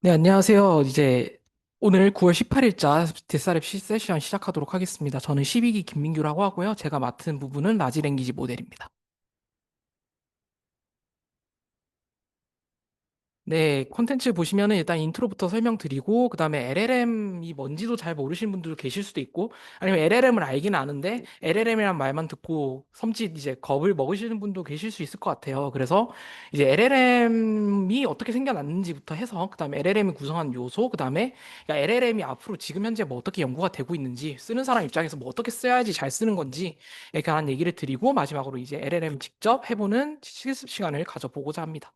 네, 안녕하세요. 이제 오늘 9월 18일자 데스랩 세션 시작하도록 하겠습니다. 저는 12기 김민규라고 하고요. 제가 맡은 부분은 라지랭귀지 모델입니다. 네, 콘텐츠 보시면은 일단 인트로부터 설명드리고, 그 다음에 LLM이 뭔지도 잘 모르시는 분들도 계실 수도 있고, 아니면 LLM을 알긴 아는데, LLM이란 말만 듣고 섬찟 이제 겁을 먹으시는 분도 계실 수 있을 것 같아요. 그래서 이제 LLM이 어떻게 생겨났는지부터 해서, 그 다음에 LLM이 구성하는 요소, 그 다음에 LLM이 앞으로 지금 현재 뭐 어떻게 연구가 되고 있는지, 쓰는 사람 입장에서 뭐 어떻게 써야지 잘 쓰는 건지, 이렇게 한 얘기를 드리고, 마지막으로 이제 LLM 직접 해보는 실습 시간을 가져보고자 합니다.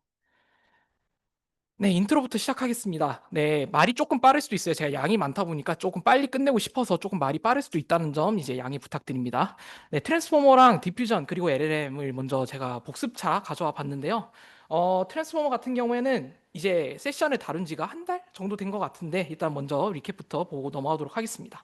네, 인트로부터 시작하겠습니다. 네, 말이 조금 빠를 수도 있어요. 제가 양이 많다 보니까 조금 빨리 끝내고 싶어서 조금 말이 빠를 수도 있다는 점 이제 양해 부탁드립니다. 네, 트랜스포머랑 디퓨전 그리고 LLM을 먼저 제가 복습차 가져와 봤는데요. 트랜스포머 같은 경우에는 이제 세션을 다룬 지가 한 달 정도 된 것 같은데 일단 먼저 리캡부터 보고 넘어가도록 하겠습니다.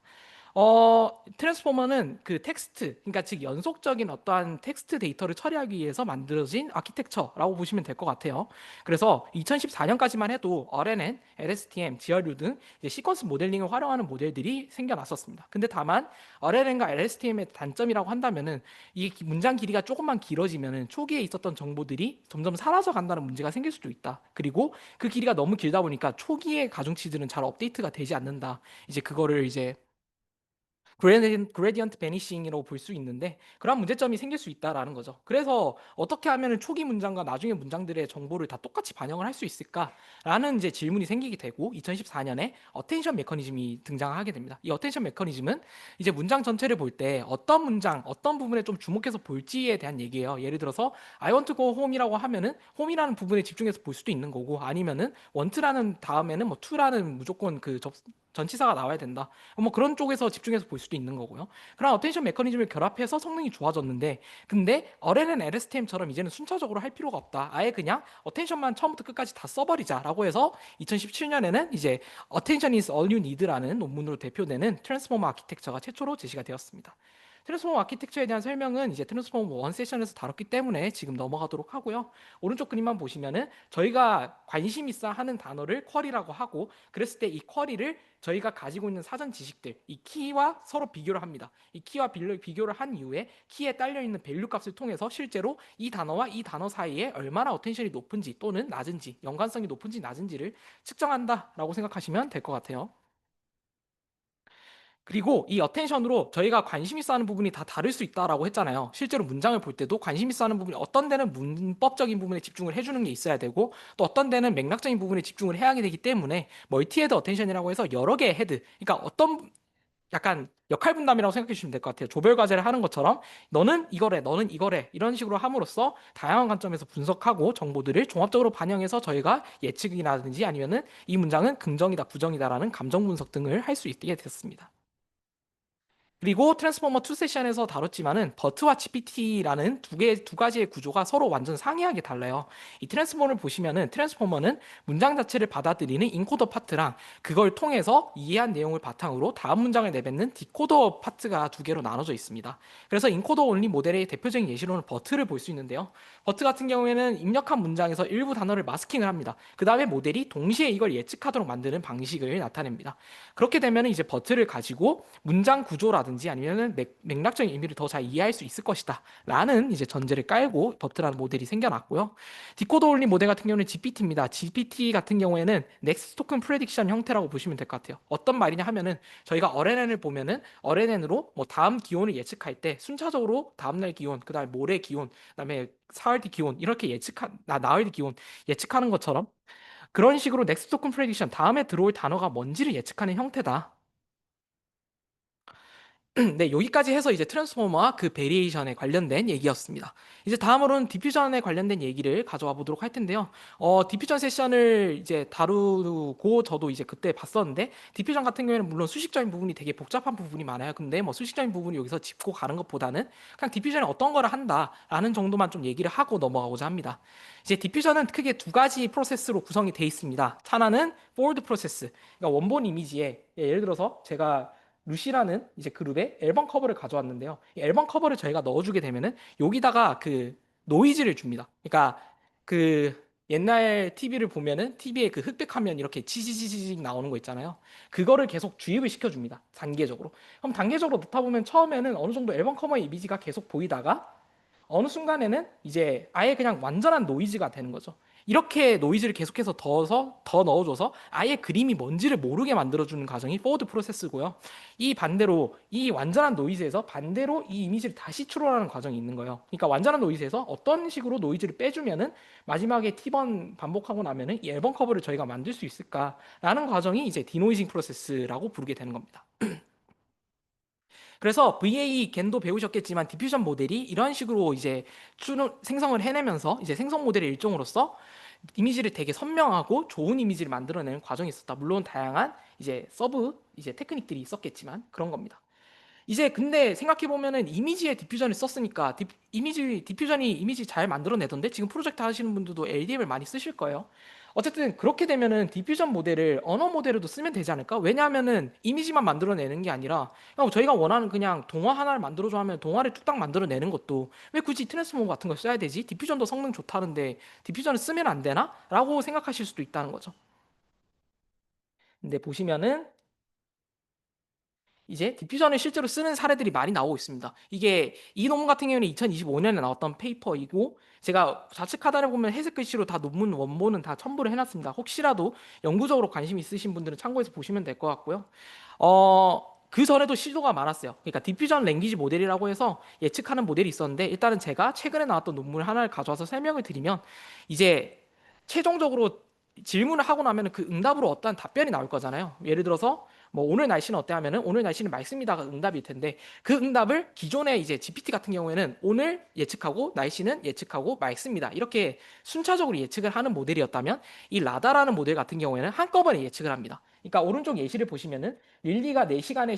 트랜스포머는 그 텍스트, 그러니까 즉 연속적인 어떠한 텍스트 데이터를 처리하기 위해서 만들어진 아키텍처라고 보시면 될 것 같아요. 그래서 2014년까지만 해도 RNN, LSTM, GRU 등 이제 시퀀스 모델링을 활용하는 모델들이 생겨났었습니다. 근데 다만 RNN과 LSTM의 단점이라고 한다면은 이 문장 길이가 조금만 길어지면은 초기에 있었던 정보들이 점점 사라져 간다는 문제가 생길 수도 있다. 그리고 그 길이가 너무 길다 보니까 초기의 가중치들은 잘 업데이트가 되지 않는다. 이제 그거를 이제 그레디언트 베니싱이라고 볼 수 있는데 그런 문제점이 생길 수 있다라는 거죠. 그래서 어떻게 하면 초기 문장과 나중에 문장들의 정보를 다 똑같이 반영을 할 수 있을까라는 이제 질문이 생기게 되고 2014년에 어텐션 메커니즘이 등장하게 됩니다. 이 어텐션 메커니즘은 이제 문장 전체를 볼 때 어떤 문장, 어떤 부분에 좀 주목해서 볼지에 대한 얘기예요. 예를 들어서 I want to go home이라고 하면은 home이라는 부분에 집중해서 볼 수도 있는 거고 아니면은 want라는 다음에는 뭐 to라는 무조건 그 전치사가 나와야 된다. 뭐 그런 쪽에서 집중해서 볼 수도 있는 거고요. 그런 어텐션 메커니즘을 결합해서 성능이 좋아졌는데, 근데 RNN LSTM처럼 이제는 순차적으로 할 필요가 없다. 아예 그냥 어텐션만 처음부터 끝까지 다 써버리자라고 해서 2017년에는 이제 Attention is all you need라는 논문으로 대표되는 트랜스포머 아키텍처가 최초로 제시가 되었습니다. 트랜스포머 아키텍처에 대한 설명은 이제 트랜스포머 원 세션에서 다뤘기 때문에 지금 넘어가도록 하고요. 오른쪽 그림만 보시면은 저희가 관심 있어 하는 단어를 쿼리라고 하고 그랬을 때 이 쿼리를 저희가 가지고 있는 사전 지식들, 이 키와 서로 비교를 합니다. 이 키와 비교를 한 이후에 키에 딸려 있는 밸류 값을 통해서 실제로 이 단어와 이 단어 사이에 얼마나 어텐션이 높은지 또는 낮은지, 연관성이 높은지 낮은지를 측정한다라고 생각하시면 될 것 같아요. 그리고 이 어텐션으로 저희가 관심 있어 하는 부분이 다 다를 수 있다라고 했잖아요. 실제로 문장을 볼 때도 관심 있어 하는 부분이 어떤 데는 문법적인 부분에 집중을 해주는 게 있어야 되고 또 어떤 데는 맥락적인 부분에 집중을 해야 되기 때문에 멀티 헤드 어텐션이라고 해서 여러 개의 헤드, 그러니까 어떤 약간 역할 분담이라고 생각해 주시면 될 것 같아요. 조별 과제를 하는 것처럼 너는 이거래, 너는 이거래 이런 식으로 함으로써 다양한 관점에서 분석하고 정보들을 종합적으로 반영해서 저희가 예측이라든지 아니면은 이 문장은 긍정이다, 부정이다라는 감정 분석 등을 할 수 있게 됐습니다. 그리고 트랜스포머 2 세션에서 다뤘지만은 버트와 GPT라는 두 가지의 구조가 서로 완전 상이하게 달라요. 이 트랜스포머를 보시면은 트랜스포머는 문장 자체를 받아들이는 인코더 파트랑 그걸 통해서 이해한 내용을 바탕으로 다음 문장을 내뱉는 디코더 파트가 두 개로 나눠져 있습니다. 그래서 인코더 온리 모델의 대표적인 예시로는 버트를 볼 수 있는데요. 버트 같은 경우에는 입력한 문장에서 일부 단어를 마스킹을 합니다. 그 다음에 모델이 동시에 이걸 예측하도록 만드는 방식을 나타냅니다. 그렇게 되면 이제 버트를 가지고 문장 구조라든지 아니면은 맥락적인 의미를 더 잘 이해할 수 있을 것이다. 라는 이제 전제를 깔고 버트라는 모델이 생겨났고요. 디코더 올린 모델 같은 경우는 GPT입니다. GPT 같은 경우에는 넥스트 토큰 프레딕션 형태라고 보시면 될 것 같아요. 어떤 말이냐 하면은 저희가 RNN을 보면은 RNN으로 뭐 다음 기온을 예측할 때 순차적으로 다음날 기온, 그다음에 모레 기온, 그다음에 사흘 뒤 기온 이렇게 나흘 뒤 기온 예측하는 것처럼 그런 식으로 넥스트 토큰 프레딕션 다음에 들어올 단어가 뭔지를 예측하는 형태다. 네, 여기까지 해서 이제 트랜스포머와 그 베리에이션에 관련된 얘기였습니다. 이제 다음으로는 디퓨전에 관련된 얘기를 가져와 보도록 할 텐데요. 디퓨전 세션을 이제 다루고 저도 이제 그때 봤었는데, 디퓨전 같은 경우에는 물론 수식적인 부분이 되게 복잡한 부분이 많아요. 근데 뭐 수식적인 부분을 여기서 짚고 가는 것보다는 그냥 디퓨전에 어떤 거를 한다라는 정도만 좀 얘기를 하고 넘어가고자 합니다. 이제 디퓨전은 크게 두 가지 프로세스로 구성이 돼 있습니다. 하나는 forward 프로세스, 그러니까 원본 이미지에 예를 들어서 제가 루시라는 이제 그룹의 앨범 커버를 가져왔는데요. 이 앨범 커버를 저희가 넣어주게 되면은 여기다가 그 노이즈를 줍니다. 그러니까 그 옛날 TV를 보면은 TV에 그 흑백 화면 이렇게 치지지직 나오는 거 있잖아요. 그거를 계속 주입을 시켜줍니다. 단계적으로. 그럼 단계적으로 넣다 보면 처음에는 어느 정도 앨범 커버 이미지가 계속 보이다가 어느 순간에는 이제 아예 그냥 완전한 노이즈가 되는 거죠. 이렇게 노이즈를 계속해서 더 넣어줘서 아예 그림이 뭔지를 모르게 만들어주는 과정이 포워드 프로세스고요. 이 반대로 이 완전한 노이즈에서 반대로 이 이미지를 다시 추론하는 과정이 있는 거예요. 그러니까 완전한 노이즈에서 어떤 식으로 노이즈를 빼주면은 마지막에 T번 반복하고 나면은 이 앨범 커버를 저희가 만들 수 있을까라는 과정이 이제 디노이징 프로세스라고 부르게 되는 겁니다. 그래서 VA 겐도 배우셨겠지만 디퓨전 모델이 이런 식으로 이제 생성을 해내면서 이제 생성 모델의 일종으로서 이미지를 되게 선명하고 좋은 이미지를 만들어내는 과정이 있었다. 물론 다양한 이제 서브 이제 테크닉들이 있었겠지만 그런 겁니다. 이제 근데 생각해 보면은 이미지에 디퓨전을 썼으니까 디퓨전이 이미지 잘 만들어내던데 지금 프로젝트 하시는 분들도 LDM을 많이 쓰실 거예요. 어쨌든 그렇게 되면은 디퓨전 모델을 언어 모델로도 쓰면 되지 않을까? 왜냐하면은 이미지만 만들어내는 게 아니라 그냥 저희가 원하는 그냥 동화 하나를 만들어줘 하면 동화를 뚝딱 만들어내는 것도 왜 굳이 트랜스포머 같은 걸 써야 되지? 디퓨전도 성능 좋다는데 디퓨전을 쓰면 안 되나? 라고 생각하실 수도 있다는 거죠. 근데 보시면은 이제 디퓨전을 실제로 쓰는 사례들이 많이 나오고 있습니다. 이게 이 논문 같은 경우는 2025년에 나왔던 페이퍼이고 제가 좌측 하단에 보면 회색 글씨로 다 논문 원본은 다 첨부를 해놨습니다. 혹시라도 영구적으로 관심 있으신 분들은 참고해서 보시면 될 것 같고요. 그 전에도 시도가 많았어요. 그러니까 디퓨전 랭귀지 모델이라고 해서 예측하는 모델이 있었는데 일단은 제가 최근에 나왔던 논문 하나를 가져와서 설명을 드리면 이제 최종적으로 질문을 하고 나면 그 응답으로 어떠한 답변이 나올 거잖아요. 예를 들어서 뭐 오늘 날씨는 어때 하면은 오늘 날씨는 맑습니다가 응답일 텐데 그 응답을 기존의 이제 GPT 같은 경우에는 오늘 예측하고 날씨는 예측하고 맑습니다. 이렇게 순차적으로 예측을 하는 모델이었다면 이 라다라는 모델 같은 경우에는 한꺼번에 예측을 합니다. 그러니까 오른쪽 예시를 보시면은 릴리가 4시간에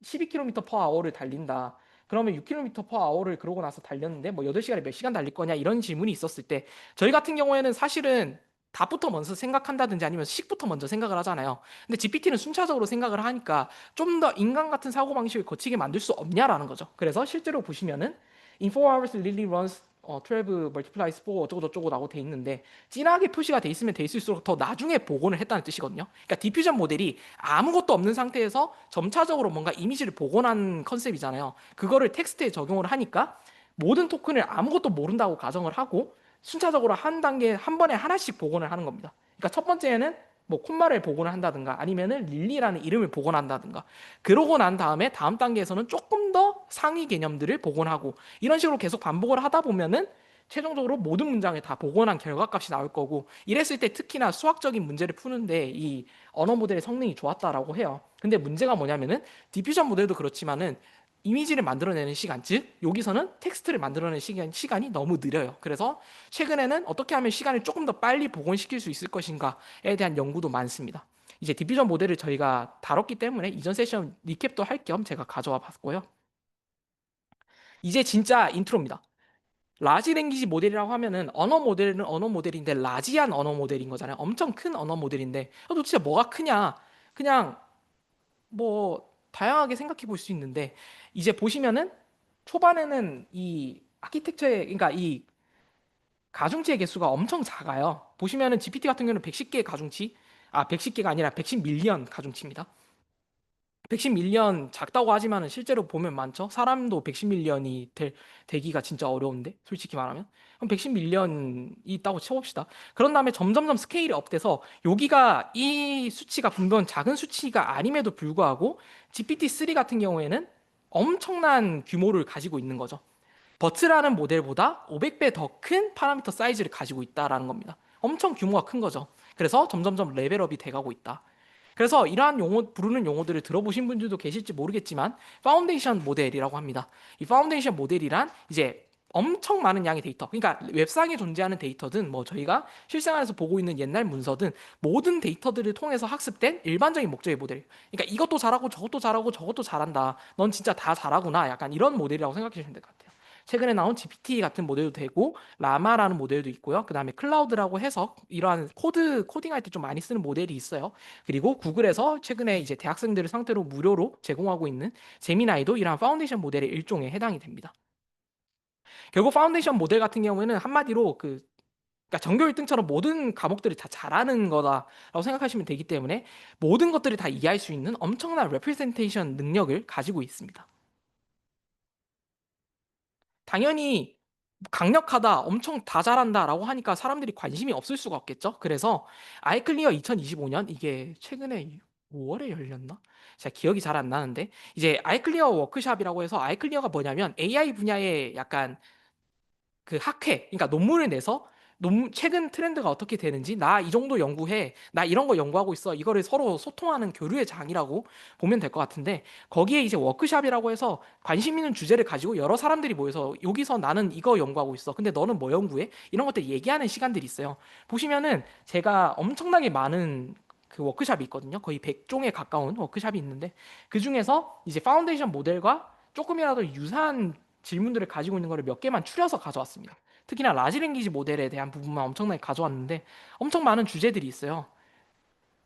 12km per hour를 달린다. 그러면 6km per hour를 그러고 나서 달렸는데 뭐 8시간에 몇 시간 달릴 거냐 이런 질문이 있었을 때 저희 같은 경우에는 사실은 답부터 먼저 생각한다든지 아니면 식부터 먼저 생각을 하잖아요. 근데 GPT는 순차적으로 생각을 하니까 좀 더 인간 같은 사고방식을 거치게 만들 수 없냐라는 거죠. 그래서 실제로 보시면은 in 4 hours Lily runs 12 multiplies 4 어쩌고저쩌고 라고 돼 있는데 진하게 표시가 돼 있으면 돼 있을수록 더 나중에 복원을 했다는 뜻이거든요. 그러니까 디퓨전 모델이 아무것도 없는 상태에서 점차적으로 뭔가 이미지를 복원한 컨셉이잖아요. 그거를 텍스트에 적용을 하니까 모든 토큰을 아무것도 모른다고 가정을 하고 순차적으로 한 단계 한 번에 하나씩 복원을 하는 겁니다. 그러니까 첫 번째는 뭐 콤마를 복원을 한다든가 아니면은 릴리라는 이름을 복원한다든가 그러고 난 다음에 다음 단계에서는 조금 더 상위 개념들을 복원하고 이런 식으로 계속 반복을 하다 보면은 최종적으로 모든 문장에 다 복원한 결과값이 나올 거고 이랬을 때 특히나 수학적인 문제를 푸는데 이 언어 모델의 성능이 좋았다라고 해요. 근데 문제가 뭐냐면은 디퓨전 모델도 그렇지만은 이미지를 만들어내는 시간, 즉 여기서는 텍스트를 만들어내는 시간이 너무 느려요. 그래서 최근에는 어떻게 하면 시간을 조금 더 빨리 복원시킬 수 있을 것인가에 대한 연구도 많습니다. 이제 디퓨전 모델을 저희가 다뤘기 때문에 이전 세션 리캡도 할 겸 제가 가져와 봤고요. 이제 진짜 인트로입니다. 라지 랭귀지 모델이라고 하면은 언어 모델은 언어 모델인데 라지한 언어 모델인 거잖아요. 엄청 큰 언어 모델인데 도대체 뭐가 크냐? 그냥 뭐 다양하게 생각해 볼 수 있는데 이제 보시면은 초반에는 이 아키텍처의 그러니까 이 가중치의 개수가 엄청 작아요. 보시면은 GPT 같은 경우는 110개 가중치, 110개가 아니라 110밀리언 가중치입니다. 110밀리언 작다고 하지만은 실제로 보면 많죠. 사람도 110밀리언이 되기가 진짜 어려운데 솔직히 말하면 그럼 110밀리언이 있다고 쳐봅시다. 그런 다음에 점점점 스케일이 업돼서 여기가 이 수치가 분명 작은 수치가 아님에도 불구하고 GPT-3 같은 경우에는 엄청난 규모를 가지고 있는 거죠. 버트라는 모델보다 500배 더 큰 파라미터 사이즈를 가지고 있다라는 겁니다. 엄청 규모가 큰 거죠. 그래서 점점점 레벨업이 돼가고 있다. 그래서 이러한 부르는 용어들을 들어보신 분들도 계실지 모르겠지만 파운데이션 모델이라고 합니다. 이 파운데이션 모델이란 이제 엄청 많은 양의 데이터, 그러니까 웹상에 존재하는 데이터든 뭐 저희가 실생활에서 보고 있는 옛날 문서든 모든 데이터들을 통해서 학습된 일반적인 목적의 모델. 그러니까 이것도 잘하고 저것도 잘하고 저것도 잘한다. 넌 진짜 다 잘하구나. 약간 이런 모델이라고 생각해 주시면 될 것 같아요. 최근에 나온 GPT 같은 모델도 되고 라마라는 모델도 있고요. 그 다음에 클라우드라고 해서 이러한 코딩할 때 좀 많이 쓰는 모델이 있어요. 그리고 구글에서 최근에 이제 대학생들을 상대로 무료로 제공하고 있는 제미나이도 이러한 파운데이션 모델의 일종에 해당이 됩니다. 결국 파운데이션 모델 같은 경우에는 한마디로 그 그러니까 전교 1등처럼 모든 과목들이 다 잘하는 거다라고 생각하시면 되기 때문에 모든 것들을 다 이해할 수 있는 엄청난 레프레젠테이션 능력을 가지고 있습니다. 당연히 강력하다, 엄청 다 잘한다라고 하니까 사람들이 관심이 없을 수가 없겠죠. 그래서 아이클리어 2025년 이게 최근에 5월에 열렸나? 제가 기억이 잘 안 나는데 이제 아이클리어 워크샵이라고 해서 아이클리어가 뭐냐면 AI 분야의 약간 그 학회, 그러니까 논문을 내서 최근 트렌드가 어떻게 되는지, 나 이 정도 연구해, 나 이런 거 연구하고 있어, 이거를 서로 소통하는 교류의 장이라고 보면 될 것 같은데, 거기에 이제 워크샵이라고 해서 관심 있는 주제를 가지고 여러 사람들이 모여서 여기서 나는 이거 연구하고 있어, 근데 너는 뭐 연구해? 이런 것들 얘기하는 시간들이 있어요. 보시면은 제가 엄청나게 많은 그 워크샵이 있거든요. 거의 100종에 가까운 워크샵이 있는데, 그 중에서 이제 파운데이션 모델과 조금이라도 유사한 질문들을 가지고 있는 거를 몇 개만 추려서 가져왔습니다. 특히나 라지 랭귀지 모델에 대한 부분만 엄청나게 가져왔는데 엄청 많은 주제들이 있어요.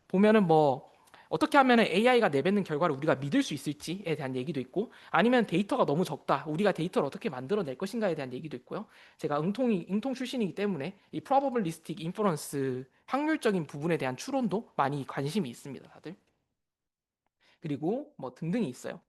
보면은 뭐 어떻게 하면 AI가 내뱉는 결과를 우리가 믿을 수 있을지에 대한 얘기도 있고, 아니면 데이터가 너무 적다, 우리가 데이터를 어떻게 만들어낼 것인가에 대한 얘기도 있고요. 제가 응통 출신이기 때문에 이 probabilistic inference 확률적인 부분에 대한 추론도 많이 관심이 있습니다, 다들. 그리고 뭐 등등이 있어요.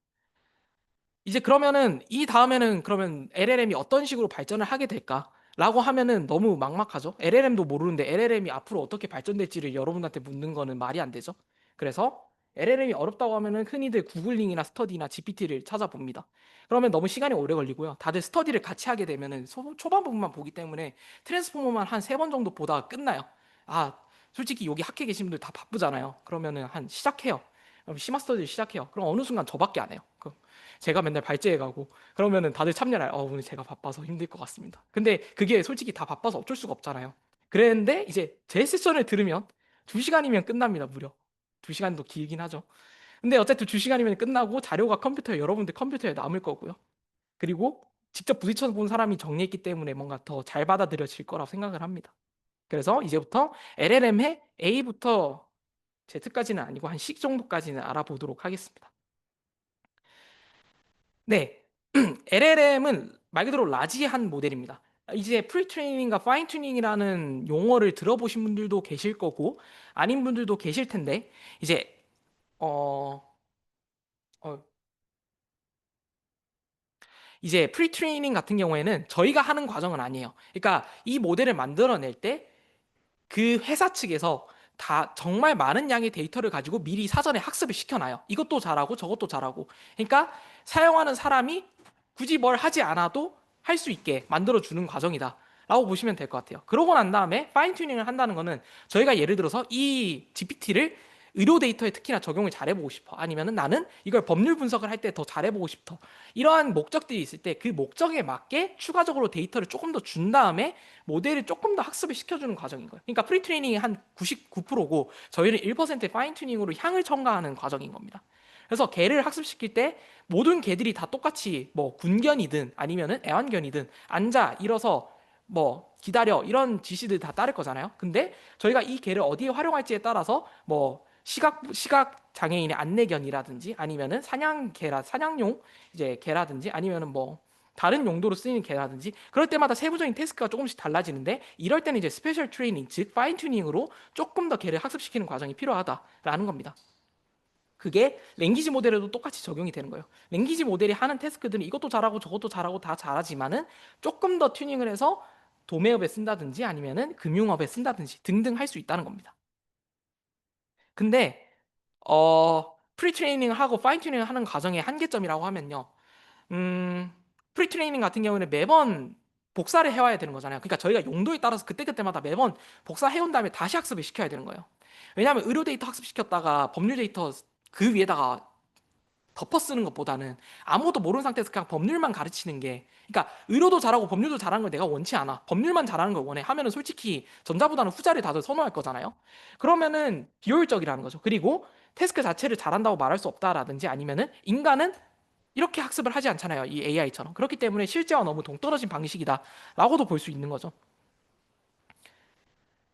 이제 그러면은 이 다음에는 그러면 LLM이 어떤 식으로 발전을 하게 될까라고 하면은 너무 막막하죠. LLM도 모르는데 LLM이 앞으로 어떻게 발전될지를 여러분한테 묻는 거는 말이 안 되죠. 그래서 LLM이 어렵다고 하면은 흔히들 구글링이나 스터디나 GPT를 찾아봅니다. 그러면 너무 시간이 오래 걸리고요. 다들 스터디를 같이 하게 되면은 초반 부분만 보기 때문에 트랜스포머만 한 3번 정도 보다가 끝나요. 아, 솔직히 여기 학회 계신 분들 다 바쁘잖아요. 그러면은 한 시작해요. 그럼 심화 스터디를 시작해요. 그럼 어느 순간 저밖에 안 해요. 제가 맨날 발제해 가고 그러면은 다들 참여를 해요. 오늘 제가 바빠서 힘들 것 같습니다. 근데 그게 솔직히 다 바빠서 어쩔 수가 없잖아요. 그랬는데 이제 제 세션을 들으면 2시간이면 끝납니다, 무려. 2시간도 길긴 하죠. 근데 어쨌든 2시간이면 끝나고 자료가 컴퓨터에 여러분들 컴퓨터에 남을 거고요. 그리고 직접 부딪혀 본 사람이 정리했기 때문에 뭔가 더 잘 받아들여질 거라고 생각을 합니다. 그래서 이제부터 LLM의 A부터 Z까지는 아니고 한 C 정도까지는 알아보도록 하겠습니다. 네, LLM은 말 그대로 라지한 모델입니다. 이제 프리트레이닝과 파인 튜닝이라는 용어를 들어보신 분들도 계실 거고 아닌 분들도 계실 텐데 이제 어, 어 이제 프리트레이닝 같은 경우에는 저희가 하는 과정은 아니에요. 그러니까 이 모델을 만들어낼 때 그 회사 측에서 다 정말 많은 양의 데이터를 가지고 미리 사전에 학습을 시켜놔요. 이것도 잘하고 저것도 잘하고. 그러니까 사용하는 사람이 굳이 뭘 하지 않아도 할 수 있게 만들어주는 과정이다 라고 보시면 될 것 같아요. 그러고 난 다음에 파인 튜닝을 한다는 거는 저희가 예를 들어서 이 GPT를 의료 데이터에 특히나 적용을 잘해보고 싶어, 아니면은 나는 이걸 법률 분석을 할 때 더 잘해보고 싶어, 이러한 목적들이 있을 때 그 목적에 맞게 추가적으로 데이터를 조금 더 준 다음에 모델을 조금 더 학습을 시켜주는 과정인 거예요. 그러니까 프리트레이닝이 한 99%고 저희는 1%의 파인 튜닝으로 향을 첨가하는 과정인 겁니다. 그래서 개를 학습시킬 때 모든 개들이 다 똑같이 뭐 군견이든 아니면은 애완견이든 앉아 일어서 뭐 기다려 이런 지시들 다 따를 거잖아요. 근데 저희가 이 개를 어디에 활용할지에 따라서 뭐 시각 장애인의 안내견이라든지 아니면은 사냥용 이제 개라든지 아니면은 뭐 다른 용도로 쓰이는 개라든지 그럴 때마다 세부적인 태스크가 조금씩 달라지는데, 이럴 때는 이제 스페셜 트레이닝 즉 파인 튜닝으로 조금 더 개를 학습시키는 과정이 필요하다라는 겁니다. 그게 랭귀지 모델에도 똑같이 적용이 되는 거예요. 랭귀지 모델이 하는 태스크들은 이것도 잘하고 저것도 잘하고 다 잘하지만은 조금 더 튜닝을 해서 도매업에 쓴다든지 아니면은 금융업에 쓴다든지 등등 할 수 있다는 겁니다. 근데 프리트레이닝을 하고 파인 튜닝을 하는 과정의 한계점이라고 하면요. 프리트레이닝 같은 경우는 매번 복사를 해와야 되는 거잖아요. 그러니까 저희가 용도에 따라서 그때그때마다 매번 복사해온 다음에 다시 학습을 시켜야 되는 거예요. 왜냐하면 의료 데이터 학습시켰다가 법률 데이터 그 위에다가 덮어 쓰는 것보다는 아무것도 모르는 상태에서 그냥 법률만 가르치는 게, 그러니까 의료도 잘하고 법률도 잘하는 걸 내가 원치 않아, 법률만 잘하는 걸 원해 하면은 솔직히 전자보다는 후자를 다들 선호할 거잖아요. 그러면은 비효율적이라는 거죠. 그리고 태스크 자체를 잘한다고 말할 수 없다라든지 아니면은 인간은 이렇게 학습을 하지 않잖아요, 이 AI처럼. 그렇기 때문에 실제와 너무 동떨어진 방식이다라고도 볼 수 있는 거죠.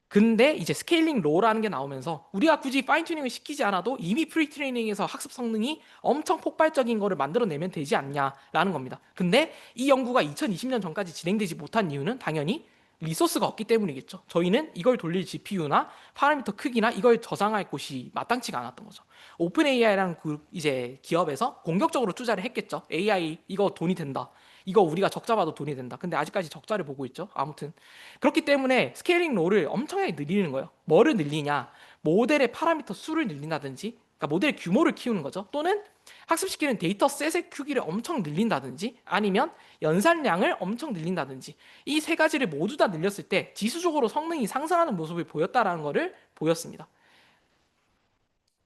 근데 이제 스케일링 로라는 게 나오면서 우리가 굳이 파인 튜닝을 시키지 않아도 이미 프리 트레이닝에서 학습 성능이 엄청 폭발적인 거를 만들어내면 되지 않냐라는 겁니다. 근데 이 연구가 2020년 전까지 진행되지 못한 이유는 당연히 리소스가 없기 때문이겠죠. 저희는 이걸 돌릴 GPU나 파라미터 크기나 이걸 저장할 곳이 마땅치가 않았던 거죠. 오픈 AI라는 그 이제 기업에서 공격적으로 투자를 했겠죠. AI 이거 돈이 된다. 이거 우리가 적자 봐도 돈이 된다. 근데 아직까지 적자를 보고 있죠. 아무튼 그렇기 때문에 스케일링 롤을 엄청나게 늘리는 거예요. 뭐를 늘리냐? 모델의 파라미터 수를 늘린다든지, 그러니까 모델의 규모를 키우는 거죠. 또는 학습시키는 데이터 셋의 크기를 엄청 늘린다든지, 아니면 연산량을 엄청 늘린다든지, 이 세 가지를 모두 다 늘렸을 때 지수적으로 성능이 상승하는 모습을 보였다라는 것을 보였습니다.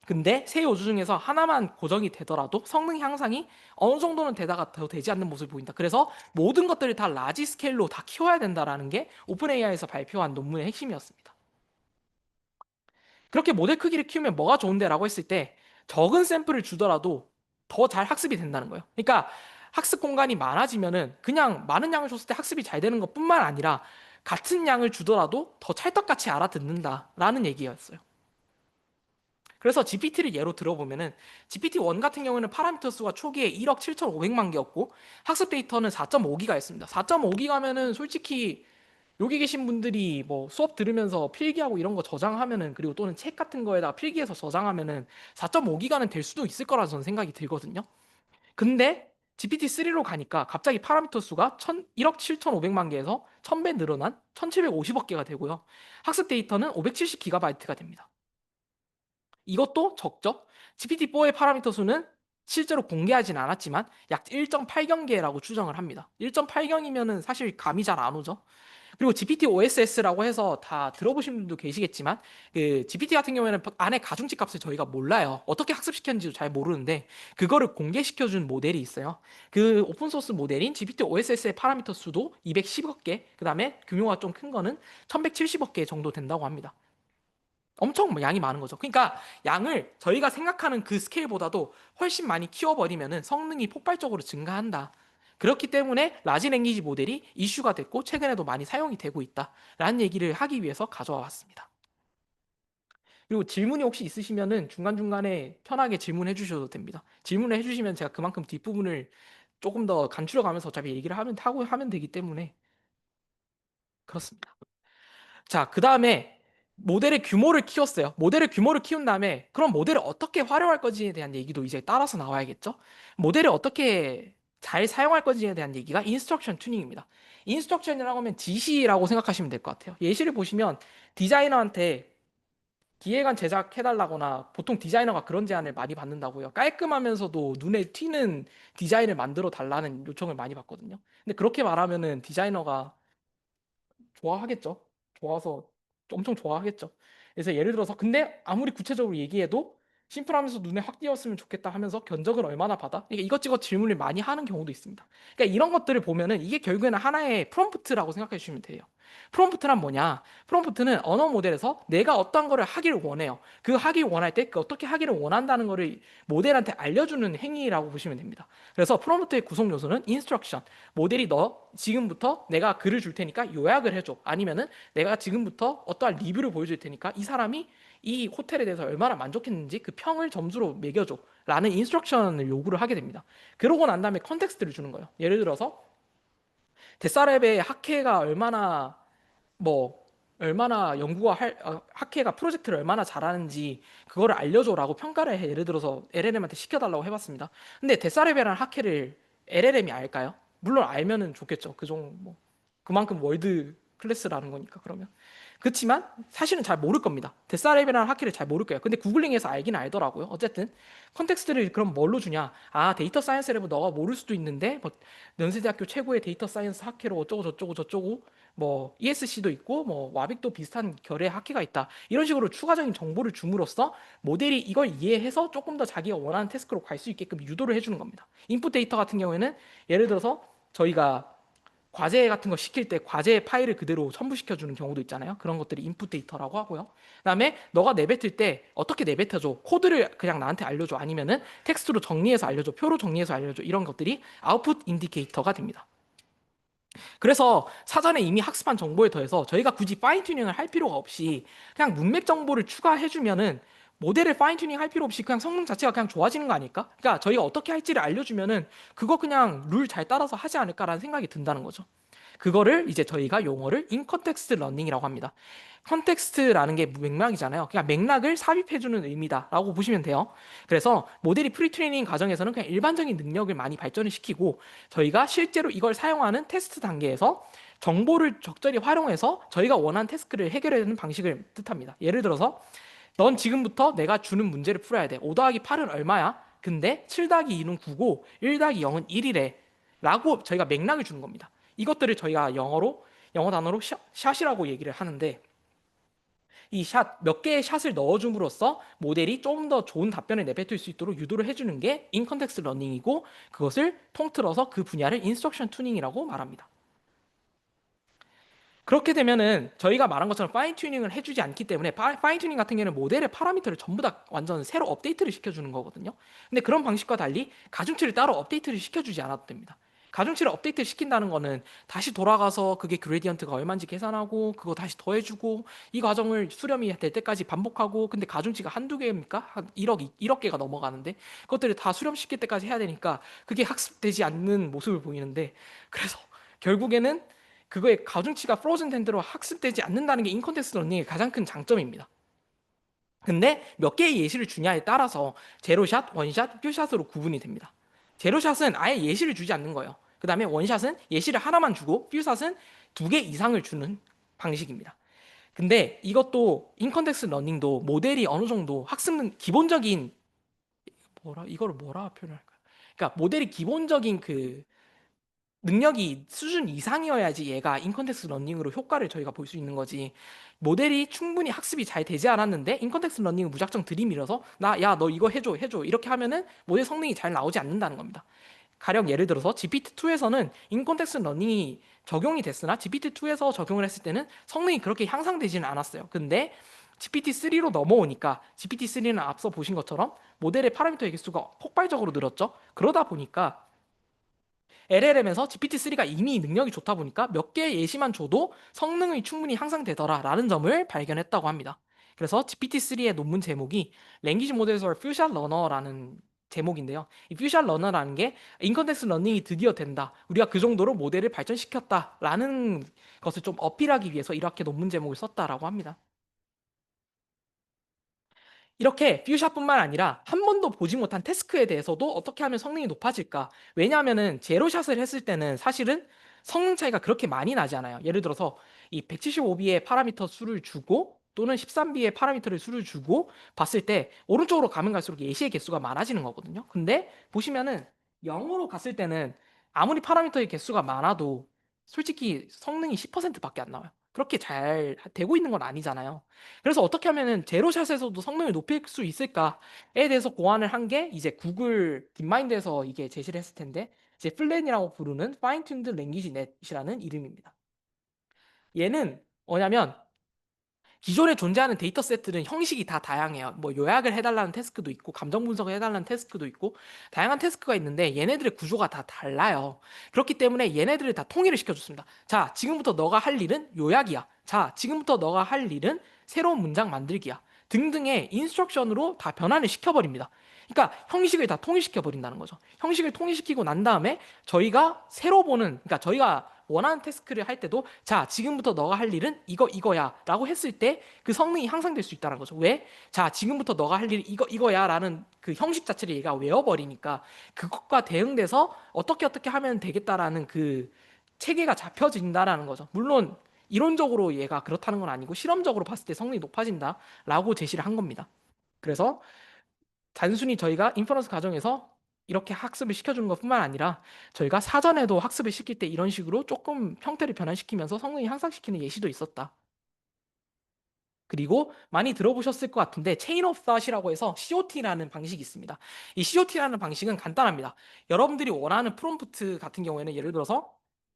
근데 세 요주 중에서 하나만 고정이 되더라도 성능 향상이 어느 정도는 되다가 더 되지 않는 모습을 보인다. 그래서 모든 것들을 다 라지 스케일로 다 키워야 된다라는 게 오픈 AI에서 발표한 논문의 핵심이었습니다. 그렇게 모델 크기를 키우면 뭐가 좋은데라고 했을 때 적은 샘플을 주더라도 더 잘 학습이 된다는 거예요. 그러니까 학습 공간이 많아지면은 그냥 많은 양을 줬을 때 학습이 잘 되는 것뿐만 아니라 같은 양을 주더라도 더 찰떡같이 알아듣는다라는 얘기였어요. 그래서 GPT를 예로 들어보면은 GPT-1 같은 경우에는 파라미터 수가 초기에 1억 7,500만 개였고 학습 데이터는 4.5기가였습니다. 4.5기가면은 솔직히 여기 계신 분들이 뭐 수업 들으면서 필기하고 이런 거 저장하면은, 그리고 또는 책 같은 거에다가 필기해서 저장하면은 4.5기가는 될 수도 있을 거라 저는 생각이 들거든요. 근데 GPT-3로 가니까 갑자기 파라미터 수가 1억 7,500만 개에서 1000배 늘어난 1750억 개가 되고요. 학습 데이터는 570기가바이트가 됩니다. 이것도 적죠. GPT-4의 파라미터 수는 실제로 공개하진 않았지만 약 1.8경개라고 추정을 합니다. 1.8경이면은 사실 감이 잘 안 오죠. 그리고 GPT OSS라고 해서 다 들어보신 분도 계시겠지만, 그 GPT 같은 경우에는 안에 가중치 값을 저희가 몰라요. 어떻게 학습시켰는지도 잘 모르는데 그거를 공개시켜준 모델이 있어요. 그 오픈소스 모델인 GPT OSS의 파라미터 수도 210억 개, 그 다음에 규모가 좀 큰 거는 1170억 개 정도 된다고 합니다. 엄청 양이 많은 거죠. 그러니까 양을 저희가 생각하는 그 스케일보다도 훨씬 많이 키워버리면 성능이 폭발적으로 증가한다. 그렇기 때문에 라지 랭귀지 모델이 이슈가 됐고 최근에도 많이 사용이 되고 있다라는 얘기를 하기 위해서 가져와 봤습니다. 그리고 질문이 혹시 있으시면은 중간중간에 편하게 질문해 주셔도 됩니다. 질문을 해 주시면 제가 그만큼 뒷부분을 조금 더 간추려 가면서 어차피 얘기를 하면 되기 때문에 그렇습니다. 자, 그 다음에 모델의 규모를 키웠어요. 모델의 규모를 키운 다음에 그럼 모델을 어떻게 활용할 건지에 대한 얘기도 이제 따라서 나와야겠죠. 모델을 어떻게 잘 사용할 건지에 대한 얘기가 인스트럭션 튜닝입니다. 인스트럭션이라고 하면 지시라고 생각하시면 될 것 같아요. 예시를 보시면 디자이너한테 기획안 제작해달라거나, 보통 디자이너가 그런 제안을 많이 받는다고요. 깔끔하면서도 눈에 튀는 디자인을 만들어 달라는 요청을 많이 받거든요. 근데 그렇게 말하면은 디자이너가 좋아하겠죠. 좋아서 엄청 좋아하겠죠. 그래서 예를 들어서 근데 아무리 구체적으로 얘기해도 심플하면서 눈에 확 띄었으면 좋겠다 하면서 견적을 얼마나 받아? 그러니까 이것저것 질문을 많이 하는 경우도 있습니다. 그러니까 이런 것들을 보면은 이게 결국에는 하나의 프롬프트라고 생각해 주시면 돼요. 프롬프트란 뭐냐? 프롬프트는 언어 모델에서 내가 어떤 거를 하기를 원해요. 그 하기 원할 때 그 어떻게 하기를 원한다는 거를 모델한테 알려주는 행위라고 보시면 됩니다. 그래서 프롬프트의 구성 요소는 인스트럭션. 모델이 너 지금부터 내가 글을 줄 테니까 요약을 해줘. 아니면은 내가 지금부터 어떠한 리뷰를 보여줄 테니까 이 사람이 이 호텔에 대해서 얼마나 만족했는지 그 평을 점수로 매겨줘. 라는 인스트럭션을 요구를 하게 됩니다. 그러고 난 다음에 컨텍스트를 주는 거예요. 예를 들어서 데사랩의 학회가 뭐 얼마나 학회가 프로젝트를 얼마나 잘하는지 그거를 알려줘라고 평가를 해. 예를 들어서 LLM한테 시켜달라고 해봤습니다. 근데 데사레베라는 학회를 LLM이 알까요? 물론 알면은 좋겠죠. 그만큼 월드 클래스라는 거니까 그러면. 그렇지만 사실은 잘 모를 겁니다. 데사레베라는 학회를 잘 모를 거예요. 근데 구글링해서 알긴 알더라고요. 어쨌든 컨텍스트를 그럼 뭘로 주냐? 아, 데이터 사이언스 랩은 너가 모를 수도 있는데 뭐 연세대학교 최고의 데이터 사이언스 학회로 어쩌고 저쩌고 저쩌고 뭐 ESC도 있고 뭐 와빅도 비슷한 결의 학회가 있다. 이런 식으로 추가적인 정보를 줌으로써 모델이 이걸 이해해서 조금 더 자기가 원하는 태스크로 갈 수 있게끔 유도를 해주는 겁니다. 인풋 데이터 같은 경우에는 예를 들어서 저희가 과제 같은 거 시킬 때 과제 파일을 그대로 첨부시켜주는 경우도 있잖아요. 그런 것들이 인풋 데이터라고 하고요. 그다음에 너가 내뱉을 때 어떻게 내뱉어줘? 코드를 그냥 나한테 알려줘. 아니면은 텍스트로 정리해서 알려줘. 표로 정리해서 알려줘. 이런 것들이 아웃풋 인디케이터가 됩니다. 그래서 사전에 이미 학습한 정보에 더해서 저희가 굳이 파인 튜닝을 할 필요가 없이 그냥 문맥 정보를 추가해주면은 모델을 파인 튜닝 할 필요 없이 그냥 성능 자체가 그냥 좋아지는 거 아닐까? 그러니까 저희가 어떻게 할지를 알려주면은 그거 그냥 룰 잘 따라서 하지 않을까라는 생각이 든다는 거죠. 그거를 이제 저희가 용어를 인컨텍스트 러닝이라고 합니다. 컨텍스트라는 게 맥락이잖아요. 그러니까 맥락을 삽입해주는 의미다라고 보시면 돼요. 그래서 모델이 프리트레이닝 과정에서는 그냥 일반적인 능력을 많이 발전을 시키고 저희가 실제로 이걸 사용하는 테스트 단계에서 정보를 적절히 활용해서 저희가 원하는 태스크를 해결하는 방식을 뜻합니다. 예를 들어서 넌 지금부터 내가 주는 문제를 풀어야 돼. 5 더하기 8은 얼마야? 근데 7 더하기 2는 9고 1 더하기 0은 1이래. 라고 저희가 맥락을 주는 겁니다. 이것들을 저희가 영어 단어로 샷이라고 얘기를 하는데 이 샷, 몇 개의 샷을 넣어줌으로써 모델이 좀 더 좋은 답변을 내뱉을 수 있도록 유도를 해주는 게 인컨텍스트 러닝이고 그것을 통틀어서 그 분야를 인스트럭션 투닝이라고 말합니다. 그렇게 되면은 저희가 말한 것처럼 파인 튜닝을 해주지 않기 때문에 파인 튜닝 같은 경우는 모델의 파라미터를 전부 다 완전 새로 업데이트를 시켜주는 거거든요. 근데 그런 방식과 달리 가중치를 따로 업데이트를 시켜주지 않아도 됩니다. 가중치를 업데이트 시킨다는 거는 다시 돌아가서 그게 그레디언트가 얼마인지 계산하고 그거 다시 더해주고 이 과정을 수렴이 될 때까지 반복하고 근데 가중치가 한두 개입니까? 한 1억 개가 넘어가는데 그것들을 다 수렴시킬 때까지 해야 되니까 그게 학습되지 않는 모습을 보이는데 그래서 결국에는 그거의 가중치가 프로즌 된 대로 학습되지 않는다는 게 인컨텍스트 러닝의 가장 큰 장점입니다. 근데 몇 개의 예시를 주냐에 따라서 제로샷, 원샷, 퓨샷으로 구분이 됩니다. 제로샷은 아예 예시를 주지 않는 거예요. 그 다음에 원샷은 예시를 하나만 주고 퓨샷은 2개 이상을 주는 방식입니다. 근데 이것도 인컨텍스트 러닝도 모델이 어느 정도 학습은 기본적인 이거를 뭐라 표현할까요? 그러니까 모델이 기본적인 그 능력이 수준 이상이어야지 얘가 인컨텍스트 러닝으로 효과를 저희가 볼 수 있는 거지. 모델이 충분히 학습이 잘 되지 않았는데 인컨텍스트 러닝을 무작정 들이밀어서 야 너 이거 해줘 이렇게 하면은 모델 성능이 잘 나오지 않는다는 겁니다. 가령 예를 들어서 GPT-2에서는 인컨텍스트 러닝이 적용이 됐으나 GPT-2에서 적용을 했을 때는 성능이 그렇게 향상되지는 않았어요. 근데 GPT-3로 넘어오니까 GPT-3는 앞서 보신 것처럼 모델의 파라미터의 개수가 폭발적으로 늘었죠. 그러다 보니까 LLM에서 GPT-3가 이미 능력이 좋다 보니까 몇 개의 예시만 줘도 성능이 충분히 향상되더라라는 점을 발견했다고 합니다. 그래서 GPT-3의 논문 제목이 Language Models for Fusion Learner라는 제목인데요. 이 퓨전 러너라는 게 인컨텍스트 러닝이 드디어 된다. 우리가 그 정도로 모델을 발전시켰다라는 것을 좀 어필하기 위해서 이렇게 논문 제목을 썼다라고 합니다. 이렇게 퓨샷뿐만 아니라 한 번도 보지 못한 태스크에 대해서도 어떻게 하면 성능이 높아질까? 왜냐하면은 제로샷을 했을 때는 사실은 성능 차이가 그렇게 많이 나지 않아요. 예를 들어서 이 175B의 파라미터 수를 주고 또는 13B의 파라미터를 수를 주고 봤을 때 오른쪽으로 가면 갈수록 예시의 개수가 많아지는 거거든요. 근데 보시면은 0으로 갔을 때는 아무리 파라미터의 개수가 많아도 솔직히 성능이 10%밖에 안 나와요. 그렇게 잘 되고 있는 건 아니잖아요. 그래서 어떻게 하면은 제로샷에서도 성능을 높일 수 있을까에 대해서 고안을 한 게 이제 구글 딥마인드에서 이게 제시를 했을 텐데 이제 플랜이라고 부르는 Fine Tuned Language Net이라는 이름입니다. 얘는 뭐냐면 기존에 존재하는 데이터 세트는 형식이 다 다양해요. 뭐 요약을 해달라는 태스크도 있고 감정 분석을 해달라는 태스크도 있고 다양한 태스크가 있는데 얘네들의 구조가 다 달라요. 그렇기 때문에 얘네들을 다 통일을 시켜줬습니다. 자, 지금부터 너가 할 일은 요약이야. 자, 지금부터 너가 할 일은 새로운 문장 만들기야. 등등의 인스트럭션으로 다 변환을 시켜버립니다. 그러니까 형식을 다 통일시켜 버린다는 거죠. 형식을 통일시키고 난 다음에 저희가 새로 보는, 그러니까 저희가 원하는 태스크를 할 때도 자 지금부터 너가 할 일은 이거야 라고 했을 때 그 성능이 향상될 수 있다는 거죠. 왜? 자 지금부터 너가 할 일이 이거야 라는 그 형식 자체를 얘가 외워버리니까 그것과 대응돼서 어떻게 하면 되겠다라는 그 체계가 잡혀진다라는 거죠. 물론 이론적으로 얘가 그렇다는 건 아니고 실험적으로 봤을 때 성능이 높아진다라고 제시를 한 겁니다. 그래서 단순히 저희가 인퍼런스 과정에서 이렇게 학습을 시켜주는 것뿐만 아니라 저희가 사전에도 학습을 시킬 때 이런 식으로 조금 형태를 변환시키면서 성능이 향상시키는 예시도 있었다. 그리고 많이 들어보셨을 것 같은데 체인 오브 థॉ트이라고 해서 COT라는 방식이 있습니다. 이 COT라는 방식은 간단합니다. 여러분들이 원하는 프롬프트 같은 경우에는 예를 들어서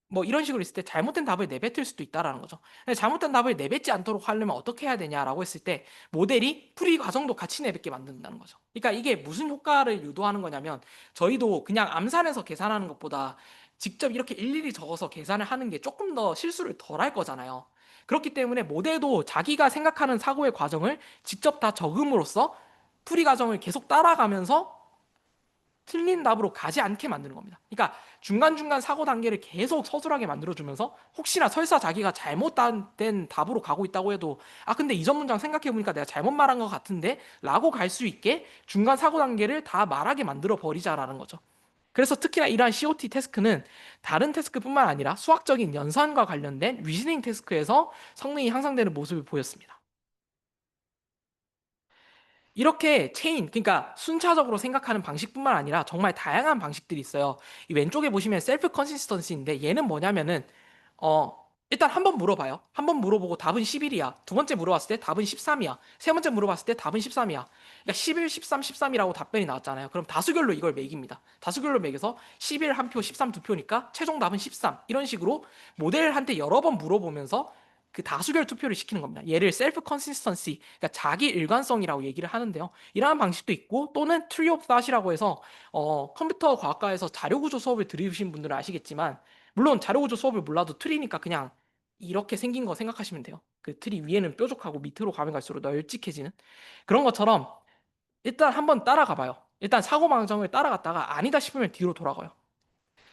뭐 이런 식으로 있을 때 잘못된 답을 내뱉을 수도 있다라는 거죠. 근데 잘못된 답을 내뱉지 않도록 하려면 어떻게 해야 되냐라고 했을 때 모델이 풀이 과정도 같이 내뱉게 만든다는 거죠. 그러니까 이게 무슨 효과를 유도하는 거냐면 저희도 그냥 암산해서 계산하는 것보다 직접 이렇게 일일이 적어서 계산을 하는 게 조금 더 실수를 덜 할 거잖아요. 그렇기 때문에 모델도 자기가 생각하는 사고의 과정을 직접 다 적음으로써 풀이 과정을 계속 따라가면서 틀린 답으로 가지 않게 만드는 겁니다. 그러니까 중간중간 사고 단계를 계속 서술하게 만들어주면서 혹시나 설사 자기가 잘못된 답으로 가고 있다고 해도 아 근데 이전 문장 생각해보니까 내가 잘못 말한 것 같은데 라고 갈 수 있게 중간 사고 단계를 다 말하게 만들어 버리자라는 거죠. 그래서 특히나 이러한 COT 태스크는 다른 태스크뿐만 아니라 수학적인 연산과 관련된 리즈닝 태스크에서 성능이 향상되는 모습을 보였습니다. 이렇게 체인, 그러니까 순차적으로 생각하는 방식뿐만 아니라 정말 다양한 방식들이 있어요. 이 왼쪽에 보시면 셀프 컨시스턴시인데 얘는 뭐냐면은 일단 한 번 물어봐요. 한 번 물어보고 답은 11이야. 두 번째 물어봤을 때 답은 13이야. 세 번째 물어봤을 때 답은 13이야. 그러니까 11, 13, 13이라고 답변이 나왔잖아요. 그럼 다수결로 이걸 매깁니다. 다수결로 매겨서 11 한 표, 13 두 표니까 최종 답은 13. 이런 식으로 모델한테 여러 번 물어보면서 그 다수결 투표를 시키는 겁니다. 얘를 셀프 컨시스턴시, 그러니까 자기 일관성이라고 얘기를 하는데요. 이러한 방식도 있고 또는 트리 오브 닷이라고 해서 컴퓨터 과학과에서 자료 구조 수업을 들으신 분들은 아시겠지만 물론 자료 구조 수업을 몰라도 트리니까 그냥 이렇게 생긴 거 생각하시면 돼요. 그 트리 위에는 뾰족하고 밑으로 가면 갈수록 널찍해지는 그런 것처럼 일단 한번 따라가 봐요. 일단 사고방정을 따라갔다가 아니다 싶으면 뒤로 돌아가요.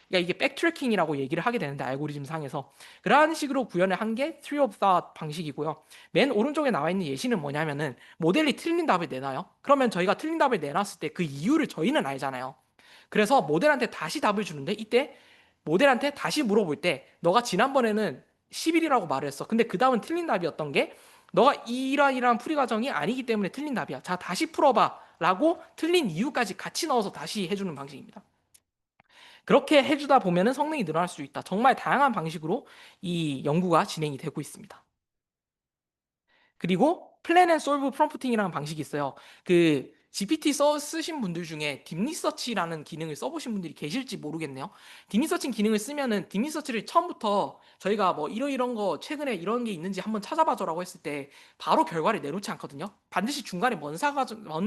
그러니까 이게 백트래킹이라고 얘기를 하게 되는데 알고리즘 상에서 그러한 식으로 구현을 한 게 Tree of Thought 방식이고요. 맨 오른쪽에 나와 있는 예시는 뭐냐면은 모델이 틀린 답을 내놔요. 그러면 저희가 틀린 답을 내놨을 때 그 이유를 저희는 알잖아요. 그래서 모델한테 다시 답을 주는데 이때 모델한테 다시 물어볼 때 너가 지난번에는 10일이라고 말을 했어. 근데 그 다음은 틀린 답이었던 게 너가 이러이러한 풀이 과정이 아니기 때문에 틀린 답이야. 자, 다시 풀어봐. 라고 틀린 이유까지 같이 넣어서 다시 해주는 방식입니다. 그렇게 해주다 보면은 성능이 늘어날 수 있다. 정말 다양한 방식으로 이 연구가 진행이 되고 있습니다. 그리고 플랜 앤 솔브 프롬프팅이라는 방식이 있어요. 그 GPT 쓰신 분들 중에 딥리서치라는 기능을 써보신 분들이 계실지 모르겠네요. 딥리서치 기능을 쓰면은 딥리서치를 처음부터 저희가 뭐 이런 거 최근에 이런 게 있는지 한번 찾아봐줘라고 했을 때 바로 결과를 내놓지 않거든요. 반드시 중간에 뭔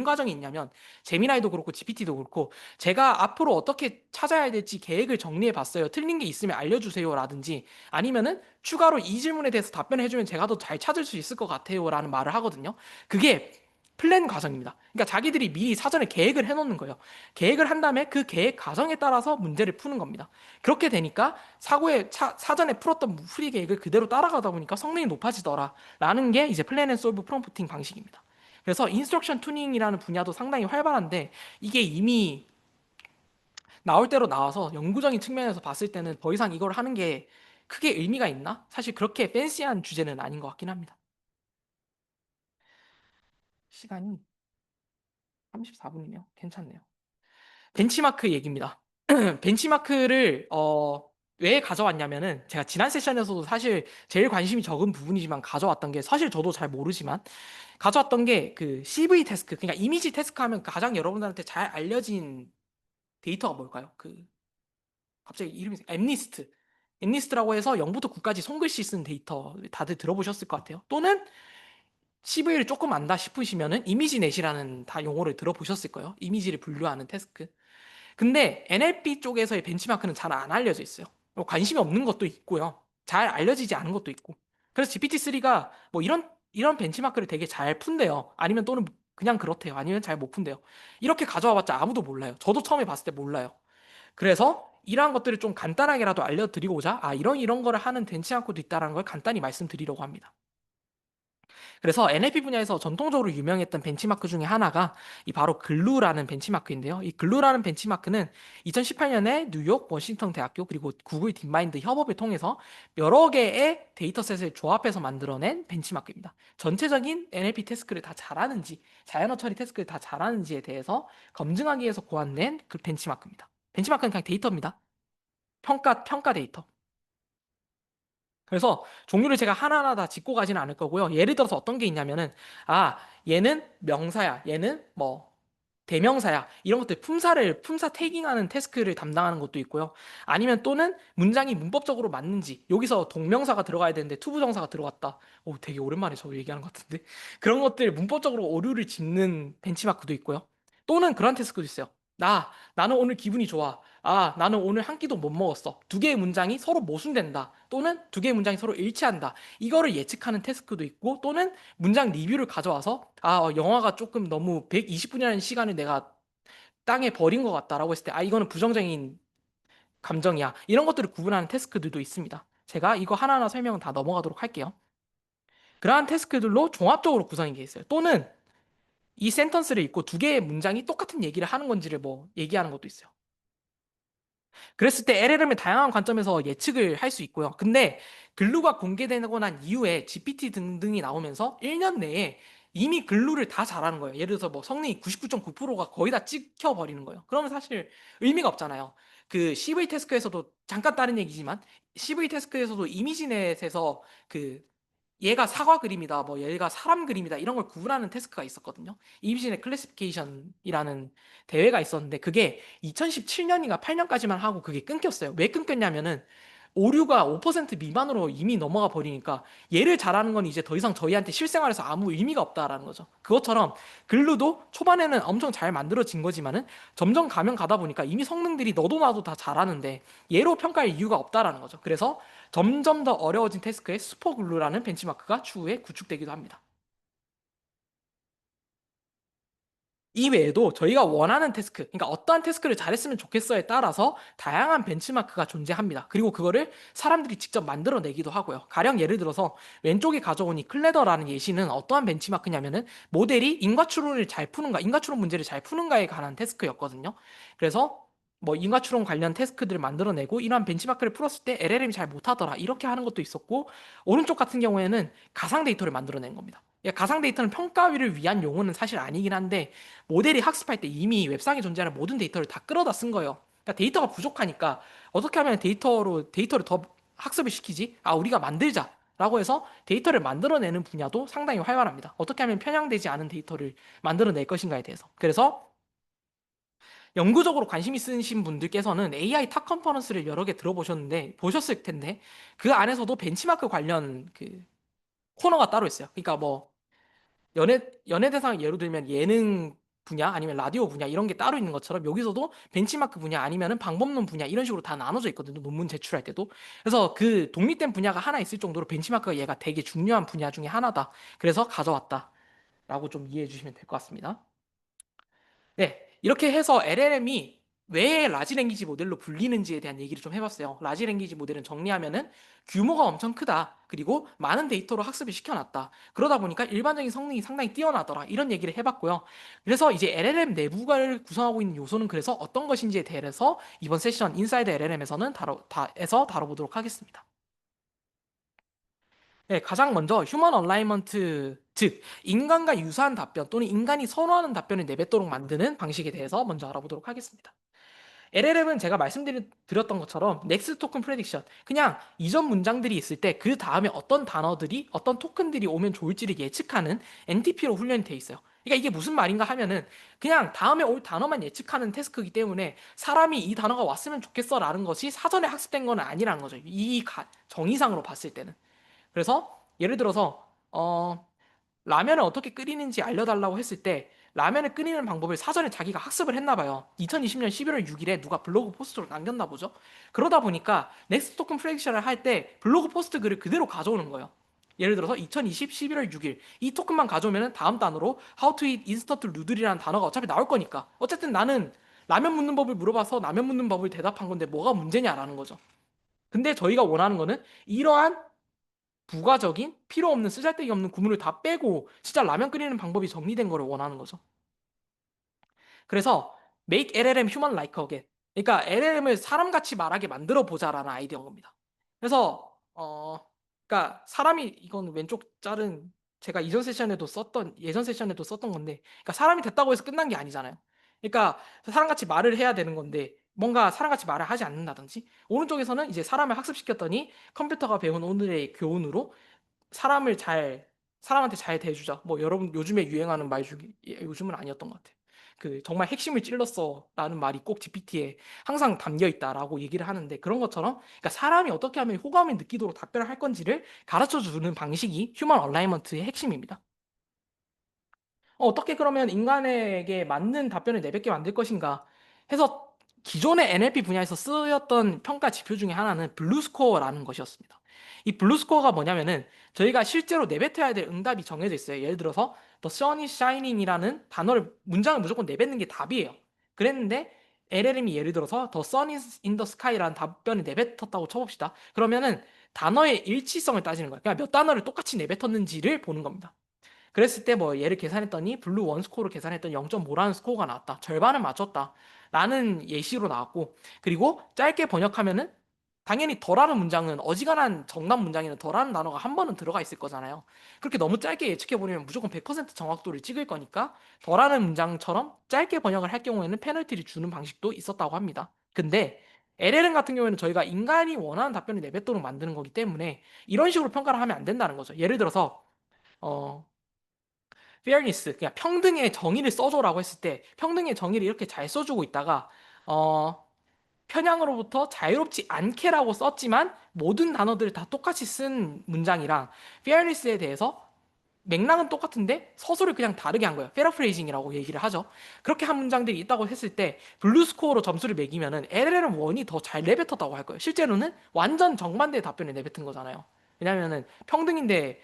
과정이 있냐면 제미나이도 그렇고 GPT도 그렇고 제가 앞으로 어떻게 찾아야 될지 계획을 정리해 봤어요. 틀린 게 있으면 알려주세요라든지 아니면은 추가로 이 질문에 대해서 답변해주면 제가 더 잘 찾을 수 있을 것 같아요 라는 말을 하거든요. 그게 플랜 과정입니다. 그러니까 자기들이 미리 사전에 계획을 해놓는 거예요. 계획을 한 다음에 그 계획 과정에 따라서 문제를 푸는 겁니다. 그렇게 되니까 사전에 풀었던 풀이 계획을 그대로 따라가다 보니까 성능이 높아지더라 라는 게 이제 플랜 앤 솔브 프롬프팅 방식입니다. 그래서 인스트럭션 투닝이라는 분야도 상당히 활발한데 이게 이미 나올 대로 나와서 연구적인 측면에서 봤을 때는 더 이상 이걸 하는 게 크게 의미가 있나? 사실 그렇게 팬시한 주제는 아닌 것 같긴 합니다. 시간이 34분이네요. 괜찮네요. 벤치마크 얘기입니다. 벤치마크를 왜 가져왔냐면은 제가 지난 세션에서도 사실 제일 관심이 적은 부분이지만 가져왔던 게 사실 저도 잘 모르지만 가져왔던 게 그 CV 태스크 그러니까 이미지 태스크 하면 가장 여러분들한테 잘 알려진 데이터가 뭘까요? 그 갑자기 이름이 엠니스트. 엠니스트라고 해서 0부터 9까지 손글씨 쓴 데이터 다들 들어보셨을 것 같아요. 또는 CV를 조금 안다 싶으시면은 이미지 넷이라는 다 용어를 들어보셨을 거예요. 이미지를 분류하는 태스크. 근데 NLP 쪽에서의 벤치마크는 잘 안 알려져 있어요. 관심이 없는 것도 있고요. 잘 알려지지 않은 것도 있고. 그래서 GPT-3가 뭐 이런 벤치마크를 되게 잘 푼대요. 아니면 또는 그냥 그렇대요. 아니면 잘 못 푼대요. 이렇게 가져와봤자 아무도 몰라요. 저도 처음에 봤을 때 몰라요. 그래서 이러한 것들을 좀 간단하게라도 알려드리고자 이런 거를 하는 벤치마크도 있다는 걸 간단히 말씀드리려고 합니다. 그래서 NLP 분야에서 전통적으로 유명했던 벤치마크 중에 하나가 이 바로 글루라는 벤치마크인데요. 이 글루라는 벤치마크는 2018년에 뉴욕 워싱턴 대학교 그리고 구글 딥마인드 협업을 통해서 여러 개의 데이터셋을 조합해서 만들어낸 벤치마크입니다. 전체적인 NLP 태스크를 다 잘하는지 자연어 처리 태스크를 다 잘하는지에 대해서 검증하기 위해서 고안된 그 벤치마크입니다. 벤치마크는 그냥 데이터입니다. 평가 데이터. 그래서 종류를 제가 하나하나 다 짚고 가지는 않을 거고요. 예를 들어서 어떤 게 있냐면은 얘는 명사야. 얘는 뭐 대명사야. 이런 것들 품사 태깅하는 태스크를 담당하는 것도 있고요. 아니면 또는 문장이 문법적으로 맞는지 여기서 동명사가 들어가야 되는데 투부정사가 들어갔다. 오, 되게 오랜만에 저 얘기하는 것 같은데. 그런 것들 문법적으로 오류를 짚는 벤치마크도 있고요. 또는 그런 태스크도 있어요. 나는 오늘 기분이 좋아. 나는 오늘 한 끼도 못 먹었어. 두 개의 문장이 서로 모순된다. 또는 두 개의 문장이 서로 일치한다. 이거를 예측하는 태스크도 있고, 또는 문장 리뷰를 가져와서, 영화가 조금 너무 120분이라는 시간을 내가 땅에 버린 것 같다라고 했을 때, 아, 이거는 부정적인 감정이야. 이런 것들을 구분하는 태스크들도 있습니다. 제가 이거 하나하나 설명은 다 넘어가도록 할게요. 그러한 태스크들로 종합적으로 구성이 되어 있어요. 또는 이 센턴스를 읽고 두 개의 문장이 똑같은 얘기를 하는 건지를 뭐 얘기하는 것도 있어요. 그랬을 때 LLM의 다양한 관점에서 예측을 할 수 있고요. 근데 글루가 공개되고 난 이후에 GPT 등등이 나오면서 1년 내에 이미 글루를 다 잘하는 거예요. 예를 들어서 뭐 성능이 99.9%가 거의 다 찍혀버리는 거예요. 그러면 사실 의미가 없잖아요. 그 CV 태스크에서도 잠깐 다른 얘기지만 CV 태스크에서도 이미지넷에서 그 얘가 사과 그림이다, 뭐 얘가 사람 그림이다 이런 걸 구분하는 태스크가 있었거든요. 이미지넷 클래시피케이션이라는 대회가 있었는데 그게 2017년인가 8년까지만 하고 그게 끊겼어요. 왜 끊겼냐면은 오류가 5% 미만으로 이미 넘어가 버리니까 얘를 잘하는 건 이제 더 이상 저희한테 실생활에서 아무 의미가 없다라는 거죠. 그것처럼 글루도 초반에는 엄청 잘 만들어진 거지만은 점점 가면 가다 보니까 이미 성능들이 너도 나도 다 잘하는데 얘로 평가할 이유가 없다라는 거죠. 그래서 점점 더 어려워진 태스크에 슈퍼글루라는 벤치마크가 추후에 구축되기도 합니다. 이 외에도 저희가 원하는 태스크, 그러니까 어떠한 태스크를 잘했으면 좋겠어에 따라서 다양한 벤치마크가 존재합니다. 그리고 그거를 사람들이 직접 만들어내기도 하고요. 가령 예를 들어서 왼쪽에 가져온 이 클레더라는 예시는 어떠한 벤치마크냐면은 모델이 인과추론을 잘 푸는가, 인과추론 문제를 잘 푸는가에 관한 태스크였거든요. 그래서 뭐 인과추론 관련 태스크들을 만들어내고 이러한 벤치마크를 풀었을 때 LLM이 잘 못하더라 이렇게 하는 것도 있었고 오른쪽 같은 경우에는 가상 데이터를 만들어낸 겁니다. 가상 데이터는 평가위를 위한 용어는 사실 아니긴 한데 모델이 학습할 때 이미 웹상에 존재하는 모든 데이터를 다 끌어다 쓴 거예요. 그러니까 데이터가 부족하니까 어떻게 하면 데이터를 더 학습을 시키지? 아, 우리가 만들자. 라고 해서 데이터를 만들어내는 분야도 상당히 활발합니다. 어떻게 하면 편향되지 않은 데이터를 만들어낼 것인가에 대해서. 그래서 연구적으로 관심 있으신 분들께서는 AI 탑 컨퍼런스를 여러 개 들어보셨는데, 보셨을 텐데, 그 안에서도 벤치마크 관련 그 코너가 따로 있어요. 그러니까 뭐, 연예대상 예로 들면 예능 분야 아니면 라디오 분야 이런 게 따로 있는 것처럼 여기서도 벤치마크 분야 아니면은 방법론 분야 이런 식으로 다 나눠져 있거든요. 논문 제출할 때도. 그래서 그 독립된 분야가 하나 있을 정도로 벤치마크가 얘가 되게 중요한 분야 중에 하나다. 그래서 가져왔다라고 좀 이해해 주시면 될 것 같습니다. 네, 이렇게 해서 LLM이 왜 라지 랭귀지 모델로 불리는지에 대한 얘기를 좀 해봤어요. 라지 랭귀지 모델은 정리하면은 규모가 엄청 크다. 그리고 많은 데이터로 학습을 시켜놨다. 그러다 보니까 일반적인 성능이 상당히 뛰어나더라. 이런 얘기를 해봤고요. 그래서 이제 LLM 내부를 구성하고 있는 요소는 그래서 어떤 것인지에 대해서 이번 세션 인사이드 LLM에서는 다뤄보도록 하겠습니다. 네, 가장 먼저 휴먼 얼라이먼트, 즉 인간과 유사한 답변 또는 인간이 선호하는 답변을 내뱉도록 만드는 방식에 대해서 먼저 알아보도록 하겠습니다. LLM은 제가 말씀드렸던 것처럼 넥스트 토큰 프레딕션, 그냥 이전 문장들이 있을 때 그 다음에 어떤 단어들이 어떤 토큰들이 오면 좋을지를 예측하는 NTP로 훈련이 돼 있어요. 그러니까 이게 무슨 말인가 하면은 그냥 다음에 올 단어만 예측하는 태스크이기 때문에 사람이 이 단어가 왔으면 좋겠어라는 것이 사전에 학습된 건 아니라는 거죠. 정의상으로 봤을 때는. 그래서 예를 들어서 라면을 어떻게 끓이는지 알려달라고 했을 때 라면을 끓이는 방법을 사전에 자기가 학습을 했나 봐요. 2020년 11월 6일에 누가 블로그 포스트로 남겼나 보죠. 그러다 보니까 넥스트 토큰 프레딕션을 할 때 블로그 포스트 글을 그대로 가져오는 거예요. 예를 들어서 2020 11월 6일 이 토큰만 가져오면 다음 단어로 How to eat instant noodle이라는 단어가 어차피 나올 거니까 어쨌든 나는 라면 묻는 법을 물어봐서 라면 묻는 법을 대답한 건데 뭐가 문제냐라는 거죠. 근데 저희가 원하는 거는 이러한 부가적인 필요 없는 쓰잘데기 없는 구문을 다 빼고 진짜 라면 끓이는 방법이 정리된 거를 원하는 거죠. 그래서 make LLM human like again. 그러니까 LLM을 사람같이 말하게 만들어 보자라는 아이디어인 겁니다. 그래서 그러니까 사람이 이건 왼쪽 짤은 제가 예전 세션에도 썼던 건데, 그러니까 사람이 됐다고 해서 끝난 게 아니잖아요. 그러니까 사람같이 말을 해야 되는 건데 뭔가 사람같이 말을 하지 않는다든지 오른쪽에서는 이제 사람을 학습시켰더니 컴퓨터가 배운 오늘의 교훈으로 사람을 잘 사람한테 잘 대해주자. 뭐 여러분 요즘에 유행하는 말 중에 요즘은 아니었던 것 같아. 그 정말 핵심을 찔렀어라는 말이 꼭 GPT에 항상 담겨 있다라고 얘기를 하는데 그런 것처럼 그러니까 사람이 어떻게 하면 호감을 느끼도록 답변을 할 건지를 가르쳐 주는 방식이 휴먼 얼라이먼트의 핵심입니다. 어떻게 그러면 인간에게 맞는 답변을 내뱉게 만들 것인가 해서 기존의 NLP 분야에서 쓰였던 평가 지표 중에 하나는 블루스코어라는 것이었습니다. 이 블루스코어가 뭐냐면은 저희가 실제로 내뱉어야 될 응답이 정해져 있어요. 예를 들어서 The sun is shining이라는 단어를 문장을 무조건 내뱉는 게 답이에요. 그랬는데 LLM이 예를 들어서 The sun is in the sky라는 답변을 내뱉었다고 쳐봅시다. 그러면은 단어의 일치성을 따지는 거예요. 그냥 몇 단어를 똑같이 내뱉었는지를 보는 겁니다. 그랬을 때 뭐 얘를 계산했더니 블루 원 스코어를 계산했더니 0.5라는 스코어가 나왔다. 절반은 맞췄다. 라는 예시로 나왔고, 그리고 짧게 번역하면은 당연히 더라는 문장은, 어지간한 정답 문장에는 더라는 단어가 한 번은 들어가 있을 거잖아요. 그렇게 너무 짧게 예측해버리면 무조건 100% 정확도를 찍을 거니까 더라는 문장처럼 짧게 번역을 할 경우에는 페널티를 주는 방식도 있었다고 합니다. 근데 LLM 같은 경우에는 저희가 인간이 원하는 답변을 내뱉도록 만드는 거기 때문에 이런 식으로 평가를 하면 안 된다는 거죠. 예를 들어서 어, fairness, 그냥 평등의 정의를 써줘라고 했을 때 평등의 정의를 이렇게 잘 써주고 있다가 편향으로부터 자유롭지 않게라고 썼지만 모든 단어들을 다 똑같이 쓴 문장이랑 fairness에 대해서 맥락은 똑같은데 서술을 그냥 다르게 한 거예요. 페러프레이징이라고 얘기를 하죠. 그렇게 한 문장들이 있다고 했을 때 블루 스코어로 점수를 매기면은 LLM1이 더 잘 내뱉었다고 할 거예요. 실제로는 완전 정반대의 답변을 내뱉은 거잖아요. 왜냐면은 평등인데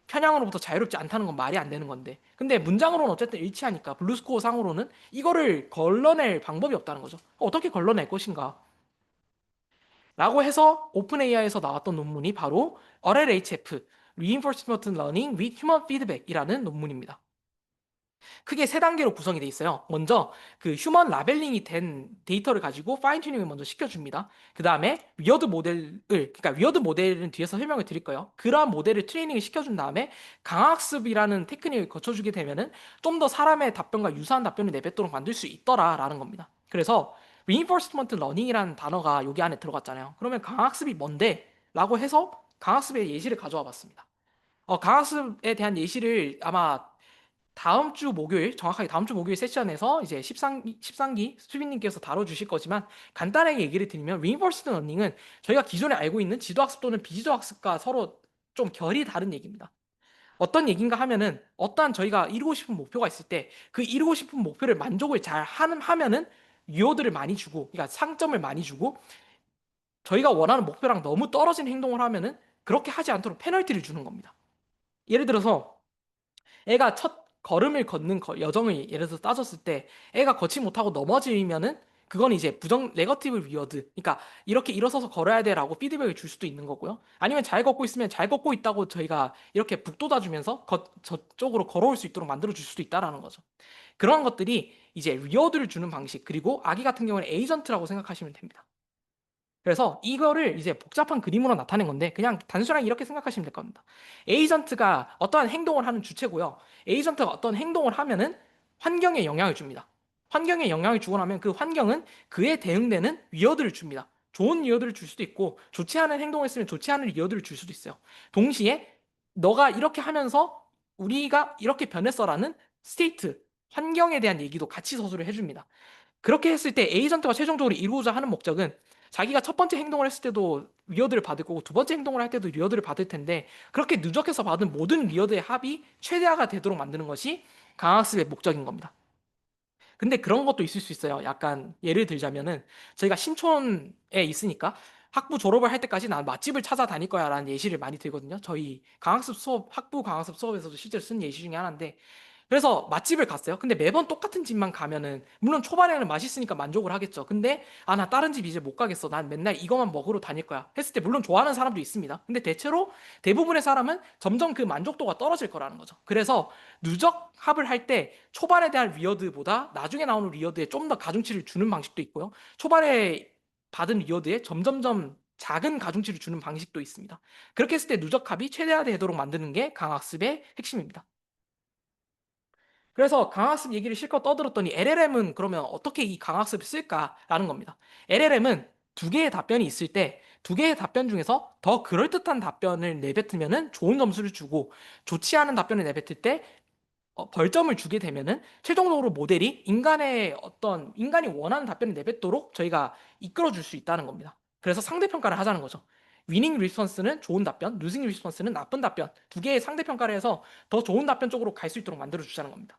편향으로부터 자유롭지 않다는 건 말이 안 되는 건데. 근데 문장으로는 어쨌든 일치하니까 블루스코어 상으로는 이거를 걸러낼 방법이 없다는 거죠. 어떻게 걸러낼 것인가? 라고 해서 오픈 AI에서 나왔던 논문이 바로 RLHF, Reinforcement Learning with Human Feedback이라는 논문입니다. 크게 세 단계로 구성이 돼 있어요. 먼저 그 휴먼 라벨링이 된 데이터를 가지고 파인 튜닝을 먼저 시켜줍니다. 그 다음에 위어드 모델을, 그러니까 위어드 모델은 뒤에서 설명을 드릴 거예요. 그러한 모델을 트레이닝을 시켜준 다음에 강학습이라는 테크닉을 거쳐주게 되면은 좀 더 사람의 답변과 유사한 답변을 내뱉도록 만들 수 있더라라는 겁니다. 그래서 reinforcement learning이라는 단어가 여기 안에 들어갔잖아요. 그러면 강학습이 뭔데? 라고 해서 강학습의 예시를 가져와 봤습니다. 강학습에 대한 예시를 아마 다음 주 목요일, 정확하게 다음 주 목요일 세션에서 이제 13기 수빈님께서 다뤄주실 거지만 간단하게 얘기를 드리면 reinforcement learning은 저희가 기존에 알고 있는 지도학습 또는 비지도학습과 서로 좀 결이 다른 얘기입니다. 어떤 얘기인가 하면은 어떠한 저희가 이루고 싶은 목표가 있을 때 그 이루고 싶은 목표를 만족을 잘 하면은 리워드를 많이 주고, 그러니까 상점을 많이 주고, 저희가 원하는 목표랑 너무 떨어진 행동을 하면은 그렇게 하지 않도록 페널티를 주는 겁니다. 예를 들어서 애가 첫 걸음을 걷는 여정을 예를 들어서 따졌을 때 애가 걷지 못하고 넘어지면은 그건 이제 네거티브 리워드. 그러니까 이렇게 일어서서 걸어야 돼라고 피드백을 줄 수도 있는 거고요. 아니면 잘 걷고 있으면 잘 걷고 있다고 저희가 이렇게 북돋아주면서 저쪽으로 걸어올 수 있도록 만들어 줄 수도 있다라는 거죠. 그런 것들이 이제 리워드를 주는 방식, 그리고 아기 같은 경우는 에이전트라고 생각하시면 됩니다. 그래서 이거를 이제 복잡한 그림으로 나타낸 건데 그냥 단순하게 이렇게 생각하시면 될 겁니다. 에이전트가 어떠한 행동을 하는 주체고요. 에이전트가 어떤 행동을 하면은 환경에 영향을 줍니다. 환경에 영향을 주고 나면 그 환경은 그에 대응되는 위어드를 줍니다. 좋은 위어드를 줄 수도 있고 좋지 않은 행동을 했으면 좋지 않은 위어드를 줄 수도 있어요. 동시에 너가 이렇게 하면서 우리가 이렇게 변했어라는 스테이트, 환경에 대한 얘기도 같이 서술을 해줍니다. 그렇게 했을 때 에이전트가 최종적으로 이루고자 하는 목적은 자기가 첫 번째 행동을 했을 때도 리워드를 받을 거고 두 번째 행동을 할 때도 리워드를 받을 텐데 그렇게 누적해서 받은 모든 리워드의 합이 최대화가 되도록 만드는 것이 강학습의 목적인 겁니다. 근데 그런 것도 있을 수 있어요. 약간 예를 들자면은 저희가 신촌에 있으니까 학부 졸업을 할 때까지 난 맛집을 찾아다닐 거야 라는 예시를 많이 들거든요. 저희 강학습 수업, 학부 강학습 수업에서도 실제로 쓴 예시 중에 하나인데 그래서 맛집을 갔어요. 근데 매번 똑같은 집만 가면은 물론 초반에는 맛있으니까 만족을 하겠죠. 근데 나 다른 집 이제 못 가겠어. 난 맨날 이것만 먹으러 다닐 거야. 했을 때 물론 좋아하는 사람도 있습니다. 근데 대체로 대부분의 사람은 점점 그 만족도가 떨어질 거라는 거죠. 그래서 누적 합을 할 때 초반에 대한 리워드보다 나중에 나오는 리워드에 좀 더 가중치를 주는 방식도 있고요. 초반에 받은 리워드에 점점점 작은 가중치를 주는 방식도 있습니다. 그렇게 했을 때 누적합이 최대화되도록 만드는 게 강학습의 핵심입니다. 그래서 강학습 얘기를 실컷 떠들었더니 LLM은 그러면 어떻게 이 강학습을 쓸까라는 겁니다. LLM은 두 개의 답변이 있을 때 두 개의 답변 중에서 더 그럴듯한 답변을 내뱉으면은 좋은 점수를 주고 좋지 않은 답변을 내뱉을 때 벌점을 주게 되면은 최종적으로 모델이 인간이 원하는 답변을 내뱉도록 저희가 이끌어 줄 수 있다는 겁니다. 그래서 상대평가를 하자는 거죠. 위닝 리스폰스는 좋은 답변, 루징 리스폰스는 나쁜 답변. 두 개의 상대평가를 해서 더 좋은 답변 쪽으로 갈 수 있도록 만들어 주자는 겁니다.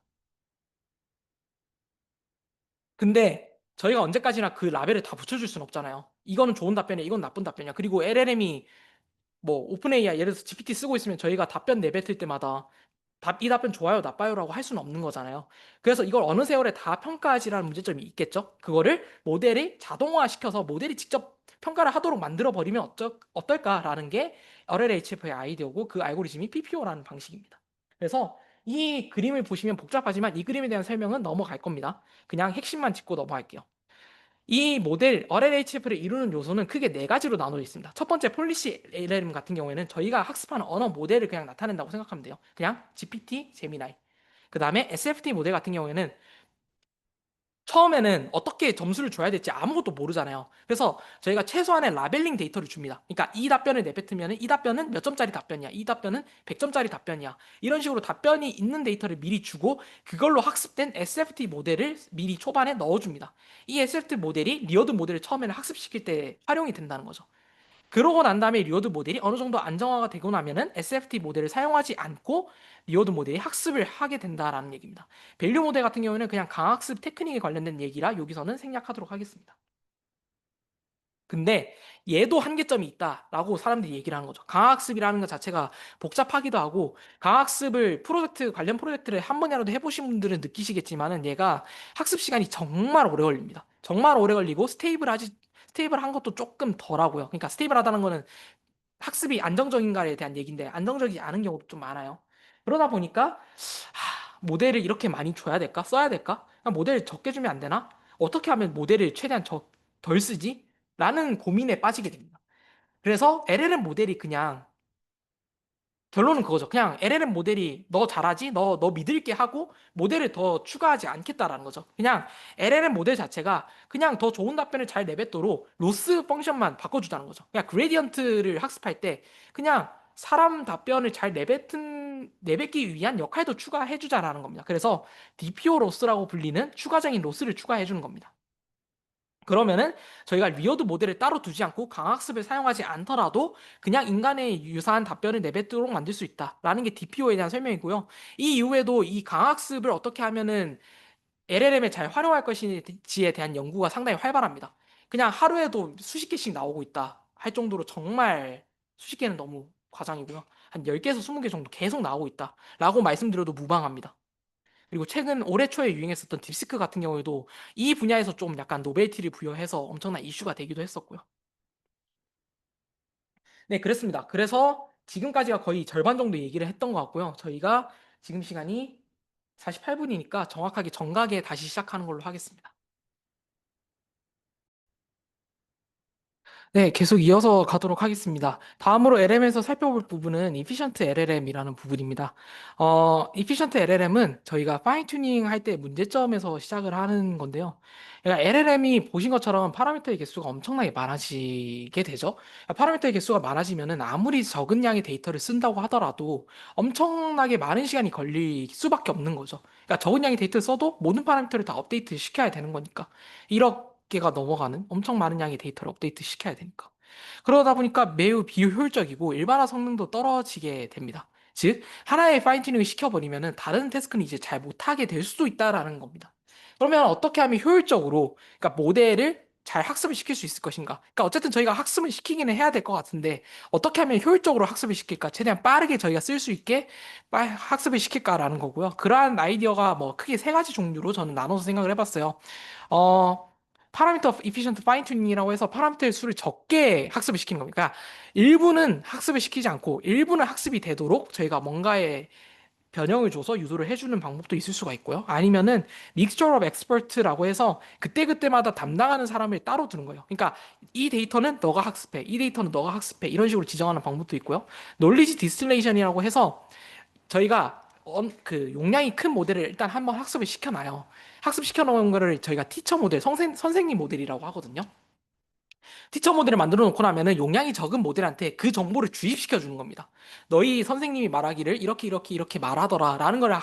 근데 저희가 언제까지나 그 라벨을 다 붙여줄 수는 없잖아요. 이거는 좋은 답변이야, 이건 나쁜 답변이야. 그리고 LLM이 뭐 오픈 AI 예를 들어서 GPT 쓰고 있으면 저희가 답변 내뱉을 때마다 이 답변 좋아요, 나빠요라고 할 수는 없는 거잖아요. 그래서 이걸 어느 세월에 다 평가하지라는 문제점이 있겠죠. 그거를 모델이 자동화시켜서 모델이 직접 평가를 하도록 만들어 버리면 어떨까라는 게 LLHF의 아이디어고 그 알고리즘이 PPO라는 방식입니다. 그래서 이 그림을 보시면 복잡하지만 이 그림에 대한 설명은 넘어갈 겁니다. 그냥 핵심만 짚고 넘어갈게요. 이 모델 RLHF를 이루는 요소는 크게 네 가지로 나눠져 있습니다. 첫 번째 폴리시 LLM 같은 경우에는 저희가 학습하는 언어 모델을 그냥 나타낸다고 생각하면 돼요. 그냥 GPT, 제미나이. 그 다음에 SFT 모델 같은 경우에는 처음에는 어떻게 점수를 줘야 될지 아무것도 모르잖아요. 그래서 저희가 최소한의 라벨링 데이터를 줍니다. 그러니까 이 답변을 내뱉으면 이 답변은 몇 점짜리 답변이야. 이 답변은 100점짜리 답변이야. 이런 식으로 답변이 있는 데이터를 미리 주고 그걸로 학습된 SFT 모델을 미리 초반에 넣어줍니다. 이 SFT 모델이 리어드 모델을 처음에는 학습시킬 때 활용이 된다는 거죠. 그러고 난 다음에 리워드 모델이 어느 정도 안정화가 되고 나면은 SFT 모델을 사용하지 않고 리워드 모델이 학습을 하게 된다라는 얘기입니다. 밸류 모델 같은 경우는 그냥 강학습 테크닉에 관련된 얘기라 여기서는 생략하도록 하겠습니다. 근데 얘도 한계점이 있다라고 사람들이 얘기를 하는 거죠. 강학습이라는 것 자체가 복잡하기도 하고 강학습을 관련 프로젝트를 한 번이라도 해보신 분들은 느끼시겠지만은 얘가 학습 시간이 정말 오래 걸립니다. 정말 오래 걸리고 스테이블한 것도 조금 덜하고요. 그러니까 스테이블하다는 거는 학습이 안정적인가에 대한 얘기인데 안정적이지 않은 경우도 좀 많아요. 그러다 보니까 모델을 이렇게 많이 줘야 될까? 써야 될까? 그냥 모델을 적게 주면 안 되나? 어떻게 하면 모델을 최대한 덜 쓰지? 라는 고민에 빠지게 됩니다. 그래서 LLM 모델이 그냥 결론은 그거죠. 그냥 LLM 모델이 너 잘하지? 너 믿을게 하고 모델을 더 추가하지 않겠다라는 거죠. 그냥 LLM 모델 자체가 그냥 더 좋은 답변을 잘 내뱉도록 로스 펑션만 바꿔주자는 거죠. 그냥 그레디언트를 학습할 때 그냥 사람 답변을 잘 내뱉기 위한 역할도 추가해주자라는 겁니다. 그래서 DPO 로스라고 불리는 추가적인 로스를 추가해주는 겁니다. 그러면은 저희가 리어드 모델을 따로 두지 않고 강학습을 사용하지 않더라도 그냥 인간의 유사한 답변을 내뱉도록 만들 수 있다라는 게 DPO에 대한 설명이고요. 이 이후에도 이 강학습을 어떻게 하면은 LLM에 잘 활용할 것인지에 대한 연구가 상당히 활발합니다. 그냥 하루에도 수십 개씩 나오고 있다 할 정도로 정말 수십 개는 너무 과장이고요. 한 10개에서 20개 정도 계속 나오고 있다라고 말씀드려도 무방합니다. 그리고 최근 올해 초에 유행했었던 딥시크 같은 경우에도 이 분야에서 좀 약간 노벨티를 부여해서 엄청난 이슈가 되기도 했었고요. 네, 그랬습니다. 그래서 지금까지가 거의 절반 정도 얘기를 했던 것 같고요. 저희가 지금 시간이 48분이니까 정확하게 정각에 다시 시작하는 걸로 하겠습니다. 네, 계속 이어서 가도록 하겠습니다. 다음으로 LM에서 살펴볼 부분은 Efficient LLM이라는 부분입니다. Efficient LLM은 저희가 파인 튜닝 할 때 문제점에서 시작을 하는 건데요. 그러니까 LLM이 보신 것처럼 파라미터의 개수가 엄청나게 많아지게 되죠. 파라미터의 개수가 많아지면은 아무리 적은 양의 데이터를 쓴다고 하더라도 엄청나게 많은 시간이 걸릴 수밖에 없는 거죠. 그러니까 적은 양의 데이터를 써도 모든 파라미터를 다 업데이트 시켜야 되는 거니까. 1억 개가 넘어가는 엄청 많은 양의 데이터를 업데이트 시켜야 되니까. 그러다 보니까 매우 비효율적이고 일반화 성능도 떨어지게 됩니다. 즉, 하나의 파인 튜닝을 시켜버리면은 다른 태스크는 이제 잘 못하게 될 수도 있다라는 겁니다. 그러면 어떻게 하면 효율적으로, 그러니까 모델을 잘 학습을 시킬 수 있을 것인가? 그러니까 어쨌든 저희가 학습을 시키기는 해야 될 것 같은데 어떻게 하면 효율적으로 학습을 시킬까? 최대한 빠르게 저희가 쓸 수 있게 학습을 시킬까라는 거고요. 그러한 아이디어가 뭐 크게 세 가지 종류로 저는 나눠서 생각을 해봤어요. 파라미터 이피션트 파인 튜닝이라고 해서 파라미터의 수를 적게 학습을 시키는 겁니다. 그러니까 일부는 학습을 시키지 않고 일부는 학습이 되도록 저희가 뭔가의 변형을 줘서 유도를 해주는 방법도 있을 수가 있고요. 아니면은 믹스처 오브 엑스퍼트라고 해서 그때그때마다 담당하는 사람을 따로 두는 거예요. 그러니까 이 데이터는 너가 학습해, 이 데이터는 너가 학습해 이런 식으로 지정하는 방법도 있고요. 논리지 디스틸레이션이라고 해서 저희가 그 용량이 큰 모델을 일단 한번 학습을 시켜놔요. 학습시켜 놓은 거를 저희가 티처 모델, 선생님 모델이라고 하거든요. 티처 모델을 만들어 놓고 나면은 용량이 적은 모델한테 그 정보를 주입시켜 주는 겁니다. 너희 선생님이 말하기를 이렇게 말하더라라는 걸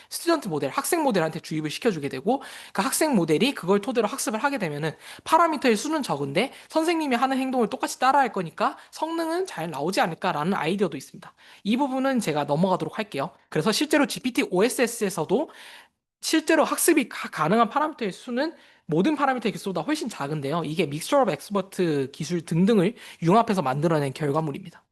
스튜던트 모델, 학생 모델한테 주입을 시켜주게 되고 그 학생 모델이 그걸 토대로 학습을 하게 되면은 파라미터의 수는 적은데 선생님이 하는 행동을 똑같이 따라할 거니까 성능은 잘 나오지 않을까라는 아이디어도 있습니다. 이 부분은 제가 넘어가도록 할게요. 그래서 실제로 GPT OSS에서도 실제로 학습이 가능한 파라미터의 수는 모든 파라미터의 개수보다 훨씬 작은데요. 이게 믹스처 오브 엑스퍼트 기술 등등을 융합해서 만들어낸 결과물입니다.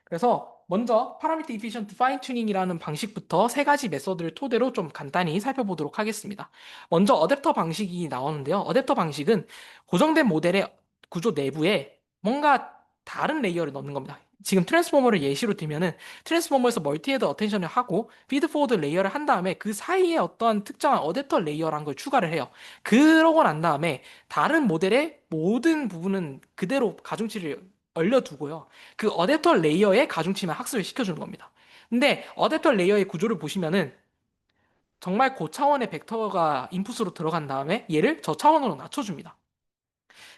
그래서 먼저 파라미터 이피션트 파인 튜닝이라는 방식부터 세 가지 메서드를 토대로 좀 간단히 살펴보도록 하겠습니다. 먼저 어댑터 방식이 나오는데요. 어댑터 방식은 고정된 모델의 구조 내부에 뭔가 다른 레이어를 넣는 겁니다. 지금 트랜스포머를 예시로 들면은 트랜스포머에서 멀티헤드 어텐션을 하고 피드 포워드 레이어를 한 다음에 그 사이에 어떤 특정한 어댑터 레이어라는 걸 추가를 해요. 그러고 난 다음에 다른 모델의 모든 부분은 그대로 가중치를 얼려두고요. 그 어댑터 레이어에 가중치만 학습을 시켜주는 겁니다. 근데 어댑터 레이어의 구조를 보시면은 정말 고차원의 벡터가 인풋으로 들어간 다음에 얘를 저차원으로 낮춰줍니다.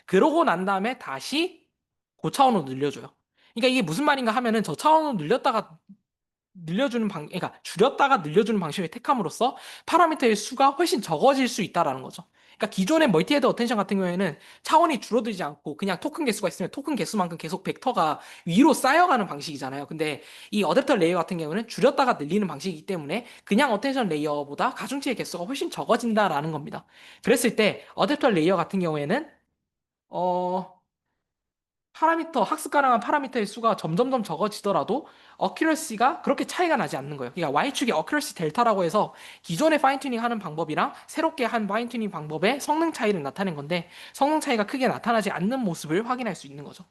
그러고 난 다음에 다시 고차원으로 늘려줘요. 그러니까 이게 무슨 말인가 하면은 저차원으로 그러니까 줄였다가 늘려주는 방식을 택함으로써 파라미터의 수가 훨씬 적어질 수 있다라는 거죠. 그러니까 기존의 멀티헤드 어텐션 같은 경우에는 차원이 줄어들지 않고 그냥 토큰 개수가 있으면 토큰 개수만큼 계속 벡터가 위로 쌓여가는 방식이잖아요. 근데 이 어댑터 레이어 같은 경우는 줄였다가 늘리는 방식이기 때문에 그냥 어텐션 레이어보다 가중치의 개수가 훨씬 적어진다라는 겁니다. 그랬을 때 어댑터 레이어 같은 경우에는 어 학습 가능한 파라미터의 수가 점점점 적어지더라도 어큐러시가 그렇게 차이가 나지 않는 거예요. 그러니까 Y축이 어큐러시 델타라고 해서 기존의 파인튜닝 하는 방법이랑 새롭게 한 파인튜닝 방법의 성능 차이를 나타낸 건데 성능 차이가 크게 나타나지 않는 모습을 확인할 수 있는 거죠.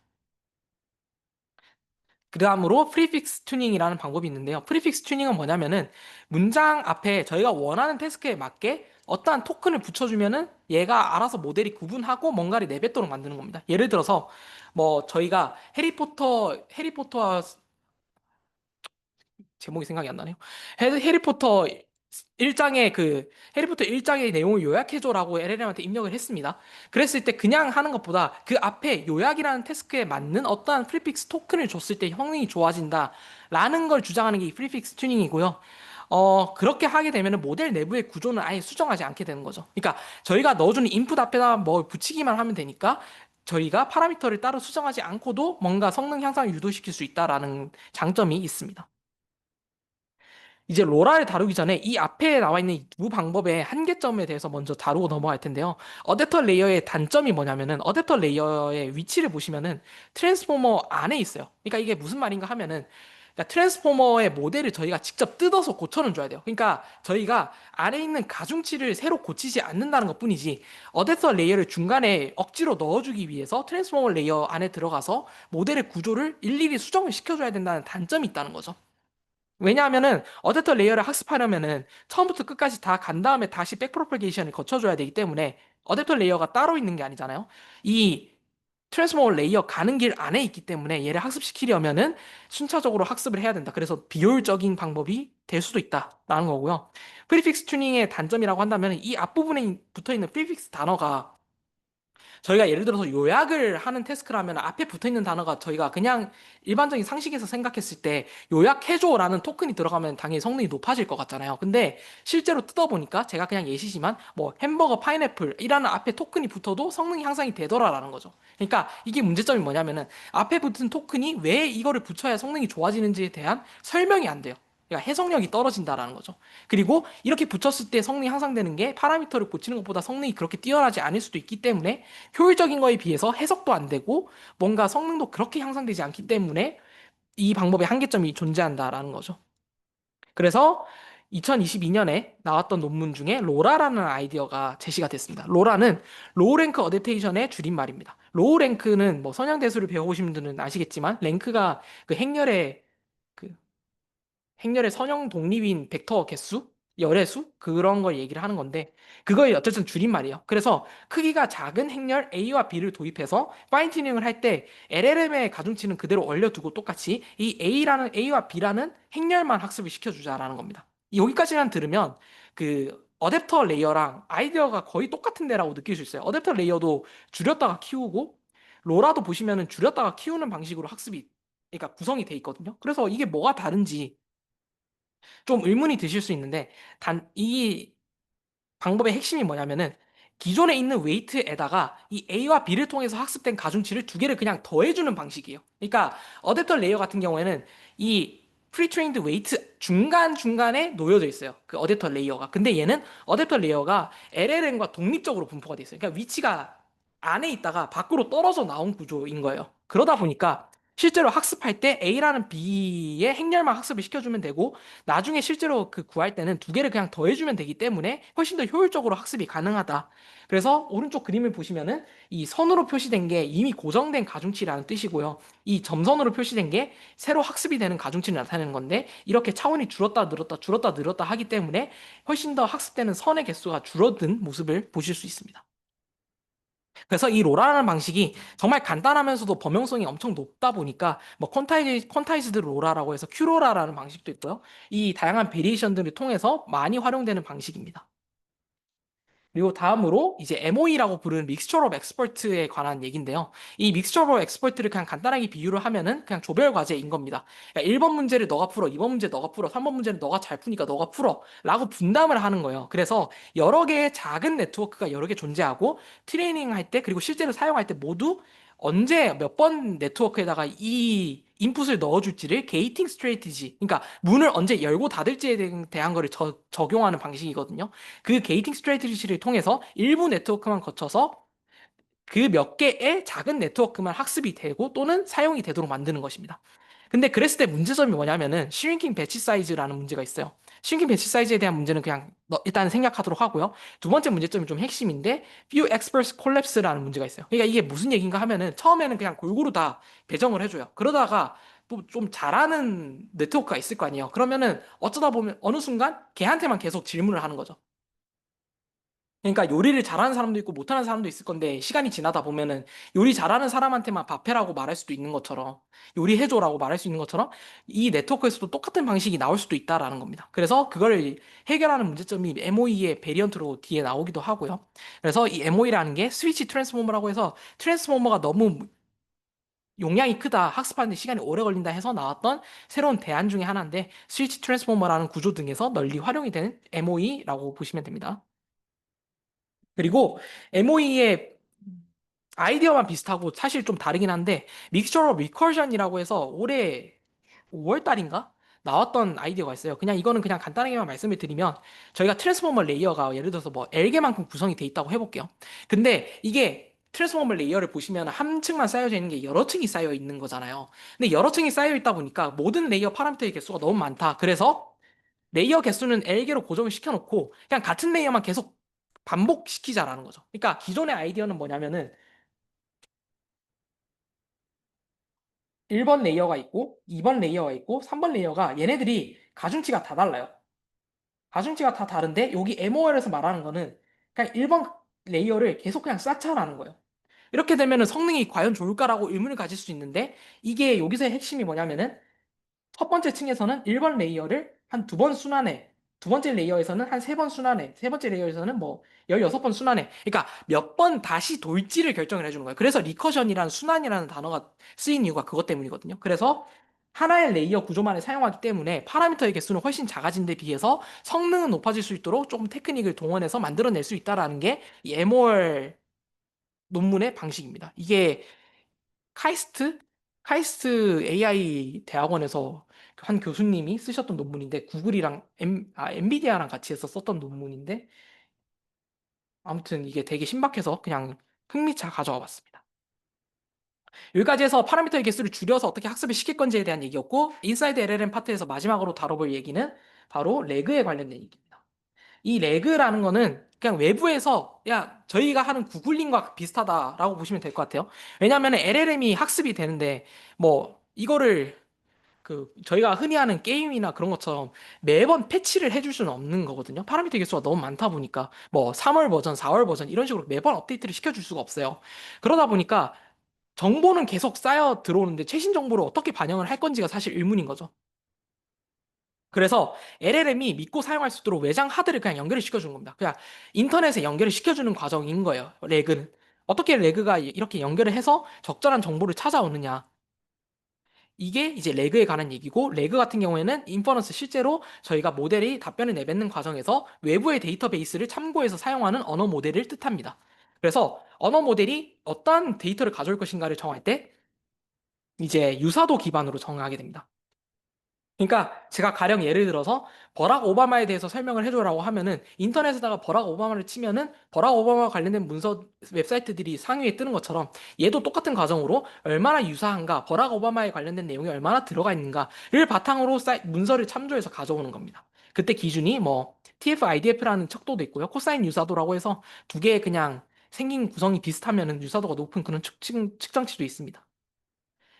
그 다음으로 프리픽스 튜닝이라는 방법이 있는데요. 프리픽스 튜닝은 뭐냐면은 문장 앞에 저희가 원하는 태스크에 맞게 어떠한 토큰을 붙여주면은 얘가 알아서 모델이 구분하고 뭔가를 내뱉도록 만드는 겁니다. 예를 들어서 뭐 저희가 해리포터와 제목이 생각이 안 나네요. 해리포터 1장의 해리포터 1장의 내용을 요약해줘라고 LLM한테 입력을 했습니다. 그랬을 때 그냥 하는 것보다 그 앞에 요약이라는 태스크에 맞는 어떠한 프리픽스 토큰을 줬을 때 성능이 좋아진다라는 걸 주장하는 게 이 프리픽스 튜닝이고요. 그렇게 하게 되면 모델 내부의 구조는 아예 수정하지 않게 되는 거죠. 그러니까 저희가 넣어주는 인풋 앞에다 뭐 붙이기만 하면 되니까 저희가 파라미터를 따로 수정하지 않고도 뭔가 성능 향상을 유도시킬 수 있다라는 장점이 있습니다. 이제 로라를 다루기 전에 이 앞에 나와 있는 이 두 방법의 한계점에 대해서 먼저 다루고 넘어갈 텐데요. 어댑터 레이어의 단점이 뭐냐면은 어댑터 레이어의 위치를 보시면은 트랜스포머 안에 있어요. 그러니까 이게 무슨 말인가 하면은 그러니까 트랜스포머의 모델을 저희가 직접 뜯어서 고쳐는 줘야 돼요. 그러니까 저희가 안에 있는 가중치를 새로 고치지 않는다는 것뿐이지 어댑터 레이어를 중간에 억지로 넣어주기 위해서 트랜스포머 레이어 안에 들어가서 모델의 구조를 일일이 수정을 시켜줘야 된다는 단점이 있다는 거죠. 왜냐하면은 어댑터 레이어를 학습하려면은 처음부터 끝까지 다 간 다음에 다시 백프로퍼게이션을 거쳐줘야 되기 때문에 어댑터 레이어가 따로 있는 게 아니잖아요. 이 트랜스포머 레이어 가는 길 안에 있기 때문에 얘를 학습시키려면은 순차적으로 학습을 해야 된다. 그래서 비효율적인 방법이 될 수도 있다라는 거고요. 프리픽스 튜닝의 단점이라고 한다면 이 앞부분에 붙어 있는 프리픽스 단어가 저희가 예를 들어서 요약을 하는 태스크라면 앞에 붙어 있는 단어가 저희가 그냥 일반적인 상식에서 생각했을 때 요약해줘라는 토큰이 들어가면 당연히 성능이 높아질 것 같잖아요. 근데 실제로 뜯어보니까 제가 그냥 예시지만 뭐 햄버거 파인애플이라는 앞에 토큰이 붙어도 성능이 향상이 되더라라는 거죠. 그러니까 이게 문제점이 뭐냐면은 앞에 붙은 토큰이 왜 이거를 붙여야 성능이 좋아지는지에 대한 설명이 안 돼요. 그러니까 해석력이 떨어진다라는 거죠. 그리고 이렇게 붙였을 때 성능이 향상되는 게 파라미터를 고치는 것보다 성능이 그렇게 뛰어나지 않을 수도 있기 때문에 효율적인 거에 비해서 해석도 안 되고 뭔가 성능도 그렇게 향상되지 않기 때문에 이 방법의 한계점이 존재한다라는 거죠. 그래서 2022년에 나왔던 논문 중에 로라라는 아이디어가 제시가 됐습니다. 로라는 로우 랭크 어댑테이션의 줄임말입니다. 로우 랭크는 뭐 선형대수를 배워보신 분들은 아시겠지만 랭크가 그 행렬의 선형 독립인 벡터 개수, 열의 수 그런 걸 얘기를 하는 건데 그거의 어쨌든 줄임말이에요. 그래서 크기가 작은 행렬 A와 B를 도입해서 파인 튜닝을 할 때 LLM의 가중치는 그대로 얼려두고 똑같이 이 A와 B라는 행렬만 학습을 시켜주자라는 겁니다. 여기까지만 들으면 그 어댑터 레이어랑 아이디어가 거의 똑같은데라고 느낄 수 있어요. 어댑터 레이어도 줄였다가 키우고 로라도 보시면은 줄였다가 키우는 방식으로 학습이 그러니까 구성이 돼 있거든요. 그래서 이게 뭐가 다른지 좀 의문이 드실 수 있는데 이 방법의 핵심이 뭐냐면은 기존에 있는 웨이트에다가 이 A와 B를 통해서 학습된 가중치를 두 개를 그냥 더해주는 방식이에요. 그러니까 어댑터 레이어 같은 경우에는 이 프리트레인드 웨이트 중간중간에 놓여져 있어요. 그 어댑터 레이어가. 근데 얘는 어댑터 레이어가 LLM과 독립적으로 분포가 돼 있어요. 그러니까 위치가 안에 있다가 밖으로 떨어져 나온 구조인 거예요. 그러다 보니까 실제로 학습할 때 A라는 B의 행렬만 학습을 시켜주면 되고 나중에 실제로 그 구할 때는 두 개를 그냥 더해주면 되기 때문에 훨씬 더 효율적으로 학습이 가능하다. 그래서 오른쪽 그림을 보시면은 이 선으로 표시된 게 이미 고정된 가중치라는 뜻이고요. 이 점선으로 표시된 게 새로 학습이 되는 가중치를 나타내는 건데 이렇게 차원이 줄었다 늘었다 줄었다 늘었다 하기 때문에 훨씬 더 학습되는 선의 개수가 줄어든 모습을 보실 수 있습니다. 그래서 이 로라라는 방식이 정말 간단하면서도 범용성이 엄청 높다 보니까 뭐 퀀타이즈드 로라라고 해서 큐로라라는 방식도 있고요. 이 다양한 베리에이션들을 통해서 많이 활용되는 방식입니다. 그리고 다음으로 이제 MOE라고 부르는 믹스처 오브 엑스퍼트에 관한 얘기인데요. 이 믹스처 오브 엑스퍼트를 그냥 간단하게 비유를 하면은 그냥 조별 과제인 겁니다. 그러니까 1번 문제를 너가 풀어, 2번 문제 너가 풀어, 3번 문제는 너가 잘 푸니까 너가 풀어 라고 분담을 하는 거예요. 그래서 여러 개의 작은 네트워크가 여러 개 존재하고 트레이닝 할 때 그리고 실제로 사용할 때 모두 언제 몇 번 네트워크에다가 이 인풋을 넣어줄지를 게이팅 스트레이티지, 그러니까 문을 언제 열고 닫을지에 대한 거를 적용하는 방식이거든요. 그 게이팅 스트레이티지를 통해서 일부 네트워크만 거쳐서 그 몇 개의 작은 네트워크만 학습이 되고 또는 사용이 되도록 만드는 것입니다. 근데 그랬을 때 문제점이 뭐냐면은 슈링킹 배치 사이즈라는 문제가 있어요. 슈링킹 배치 사이즈에 대한 문제는 그냥 일단 생략하도록 하고요. 두 번째 문제점이 좀 핵심인데 few experts collapse라는 문제가 있어요. 그러니까 이게 무슨 얘기인가 하면은 처음에는 그냥 골고루 다 배정을 해줘요. 그러다가 또 좀 잘하는 네트워크가 있을 거 아니에요. 그러면은 어쩌다 보면 어느 순간 걔한테만 계속 질문을 하는 거죠. 그러니까 요리를 잘하는 사람도 있고 못하는 사람도 있을 건데 시간이 지나다 보면은 요리 잘하는 사람한테만 밥 해라고 말할 수도 있는 것처럼 요리해줘라고 말할 수 있는 것처럼 이 네트워크에서도 똑같은 방식이 나올 수도 있다라는 겁니다. 그래서 그걸 해결하는 문제점이 MOE의 베리언트로 뒤에 나오기도 하고요. 그래서 이 MOE라는 게 스위치 트랜스포머라고 해서 트랜스포머가 너무 용량이 크다, 학습하는데 시간이 오래 걸린다 해서 나왔던 새로운 대안 중에 하나인데 스위치 트랜스포머라는 구조 등에서 널리 활용이 되는 MOE라고 보시면 됩니다. 그리고 MOE의 아이디어만 비슷하고 사실 좀 다르긴 한데 믹스처 오브 리커션이라고 해서 올해 5월 달인가 나왔던 아이디어가 있어요. 그냥 이거는 그냥 간단하게만 말씀을 드리면 저희가 트랜스포머 레이어가 예를 들어서 뭐 L개만큼 구성이 돼 있다고 해볼게요. 근데 이게 트랜스포머 레이어를 보시면 한 층만 쌓여져 있는 게 여러 층이 쌓여 있는 거잖아요. 근데 여러 층이 쌓여 있다 보니까 모든 레이어 파라미터의 개수가 너무 많다. 그래서 레이어 개수는 L개로 고정을 시켜놓고 그냥 같은 레이어만 계속 반복시키자라는 거죠. 그러니까 기존의 아이디어는 뭐냐면은 1번 레이어가 있고 2번 레이어가 있고 3번 레이어가 얘네들이 가중치가 다 달라요. 가중치가 다 다른데 여기 MOL에서 말하는 거는 그냥 1번 레이어를 계속 그냥 쌓자라는 거예요. 이렇게 되면은 성능이 과연 좋을까라고 의문을 가질 수 있는데 이게 여기서의 핵심이 뭐냐면은 첫 번째 층에서는 1번 레이어를 한 두 번 순환해. 두 번째 레이어에서는 한 세 번 순환해. 세 번째 레이어에서는 뭐 16번 순환해. 그러니까 몇 번 다시 돌지를 결정을 해주는 거예요. 그래서 리커션이라는 순환이라는 단어가 쓰인 이유가 그것 때문이거든요. 그래서 하나의 레이어 구조만을 사용하기 때문에 파라미터의 개수는 훨씬 작아진 데 비해서 성능은 높아질 수 있도록 조금 테크닉을 동원해서 만들어낼 수 있다라는 게 이 MOL 논문의 방식입니다. 이게 카이스트? 카이스트 AI 대학원에서 한 교수님이 쓰셨던 논문인데 구글이랑 엔비디아랑 같이 해서 썼던 논문인데 아무튼 이게 되게 신박해서 그냥 흥미차 가져와 봤습니다. 여기까지 해서 파라미터의 개수를 줄여서 어떻게 학습을 시킬 건지에 대한 얘기였고 인사이드 LLM 파트에서 마지막으로 다뤄볼 얘기는 바로 레그에 관련된 얘기입니다. 이 레그라는 거는 그냥 외부에서 야 저희가 하는 구글링과 비슷하다라고 보시면 될 것 같아요. 왜냐하면 LLM이 학습이 되는데 뭐 이거를 그 저희가 흔히 하는 게임이나 그런 것처럼 매번 패치를 해줄 수는 없는 거거든요. 파라미터 개수가 너무 많다 보니까 뭐 3월 버전, 4월 버전 이런 식으로 매번 업데이트를 시켜줄 수가 없어요. 그러다 보니까 정보는 계속 쌓여 들어오는데 최신 정보를 어떻게 반영을 할 건지가 사실 의문인 거죠. 그래서 LLM이 믿고 사용할 수 있도록 외장 하드를 그냥 연결을 시켜주는 겁니다. 그냥 인터넷에 연결을 시켜주는 과정인 거예요. 레그는. 어떻게 레그가 이렇게 연결을 해서 적절한 정보를 찾아오느냐. 이게 이제 레그에 관한 얘기고, 레그 같은 경우에는 인퍼런스 실제로 저희가 모델이 답변을 내뱉는 과정에서 외부의 데이터베이스를 참고해서 사용하는 언어 모델을 뜻합니다. 그래서 언어 모델이 어떠한 데이터를 가져올 것인가를 정할 때 이제 유사도 기반으로 정하게 됩니다. 그러니까 제가 가령 예를 들어서 버락 오바마에 대해서 설명을 해줘라고 하면은 인터넷에다가 버락 오바마를 치면은 버락 오바마 관련된 문서 웹사이트들이 상위에 뜨는 것처럼 얘도 똑같은 과정으로 얼마나 유사한가, 버락 오바마에 관련된 내용이 얼마나 들어가 있는가를 바탕으로 문서를 참조해서 가져오는 겁니다. 그때 기준이 뭐 TF-IDF라는 척도도 있고요. 코사인 유사도라고 해서 두 개의 그냥 생긴 구성이 비슷하면은 유사도가 높은 그런 측정치도 있습니다.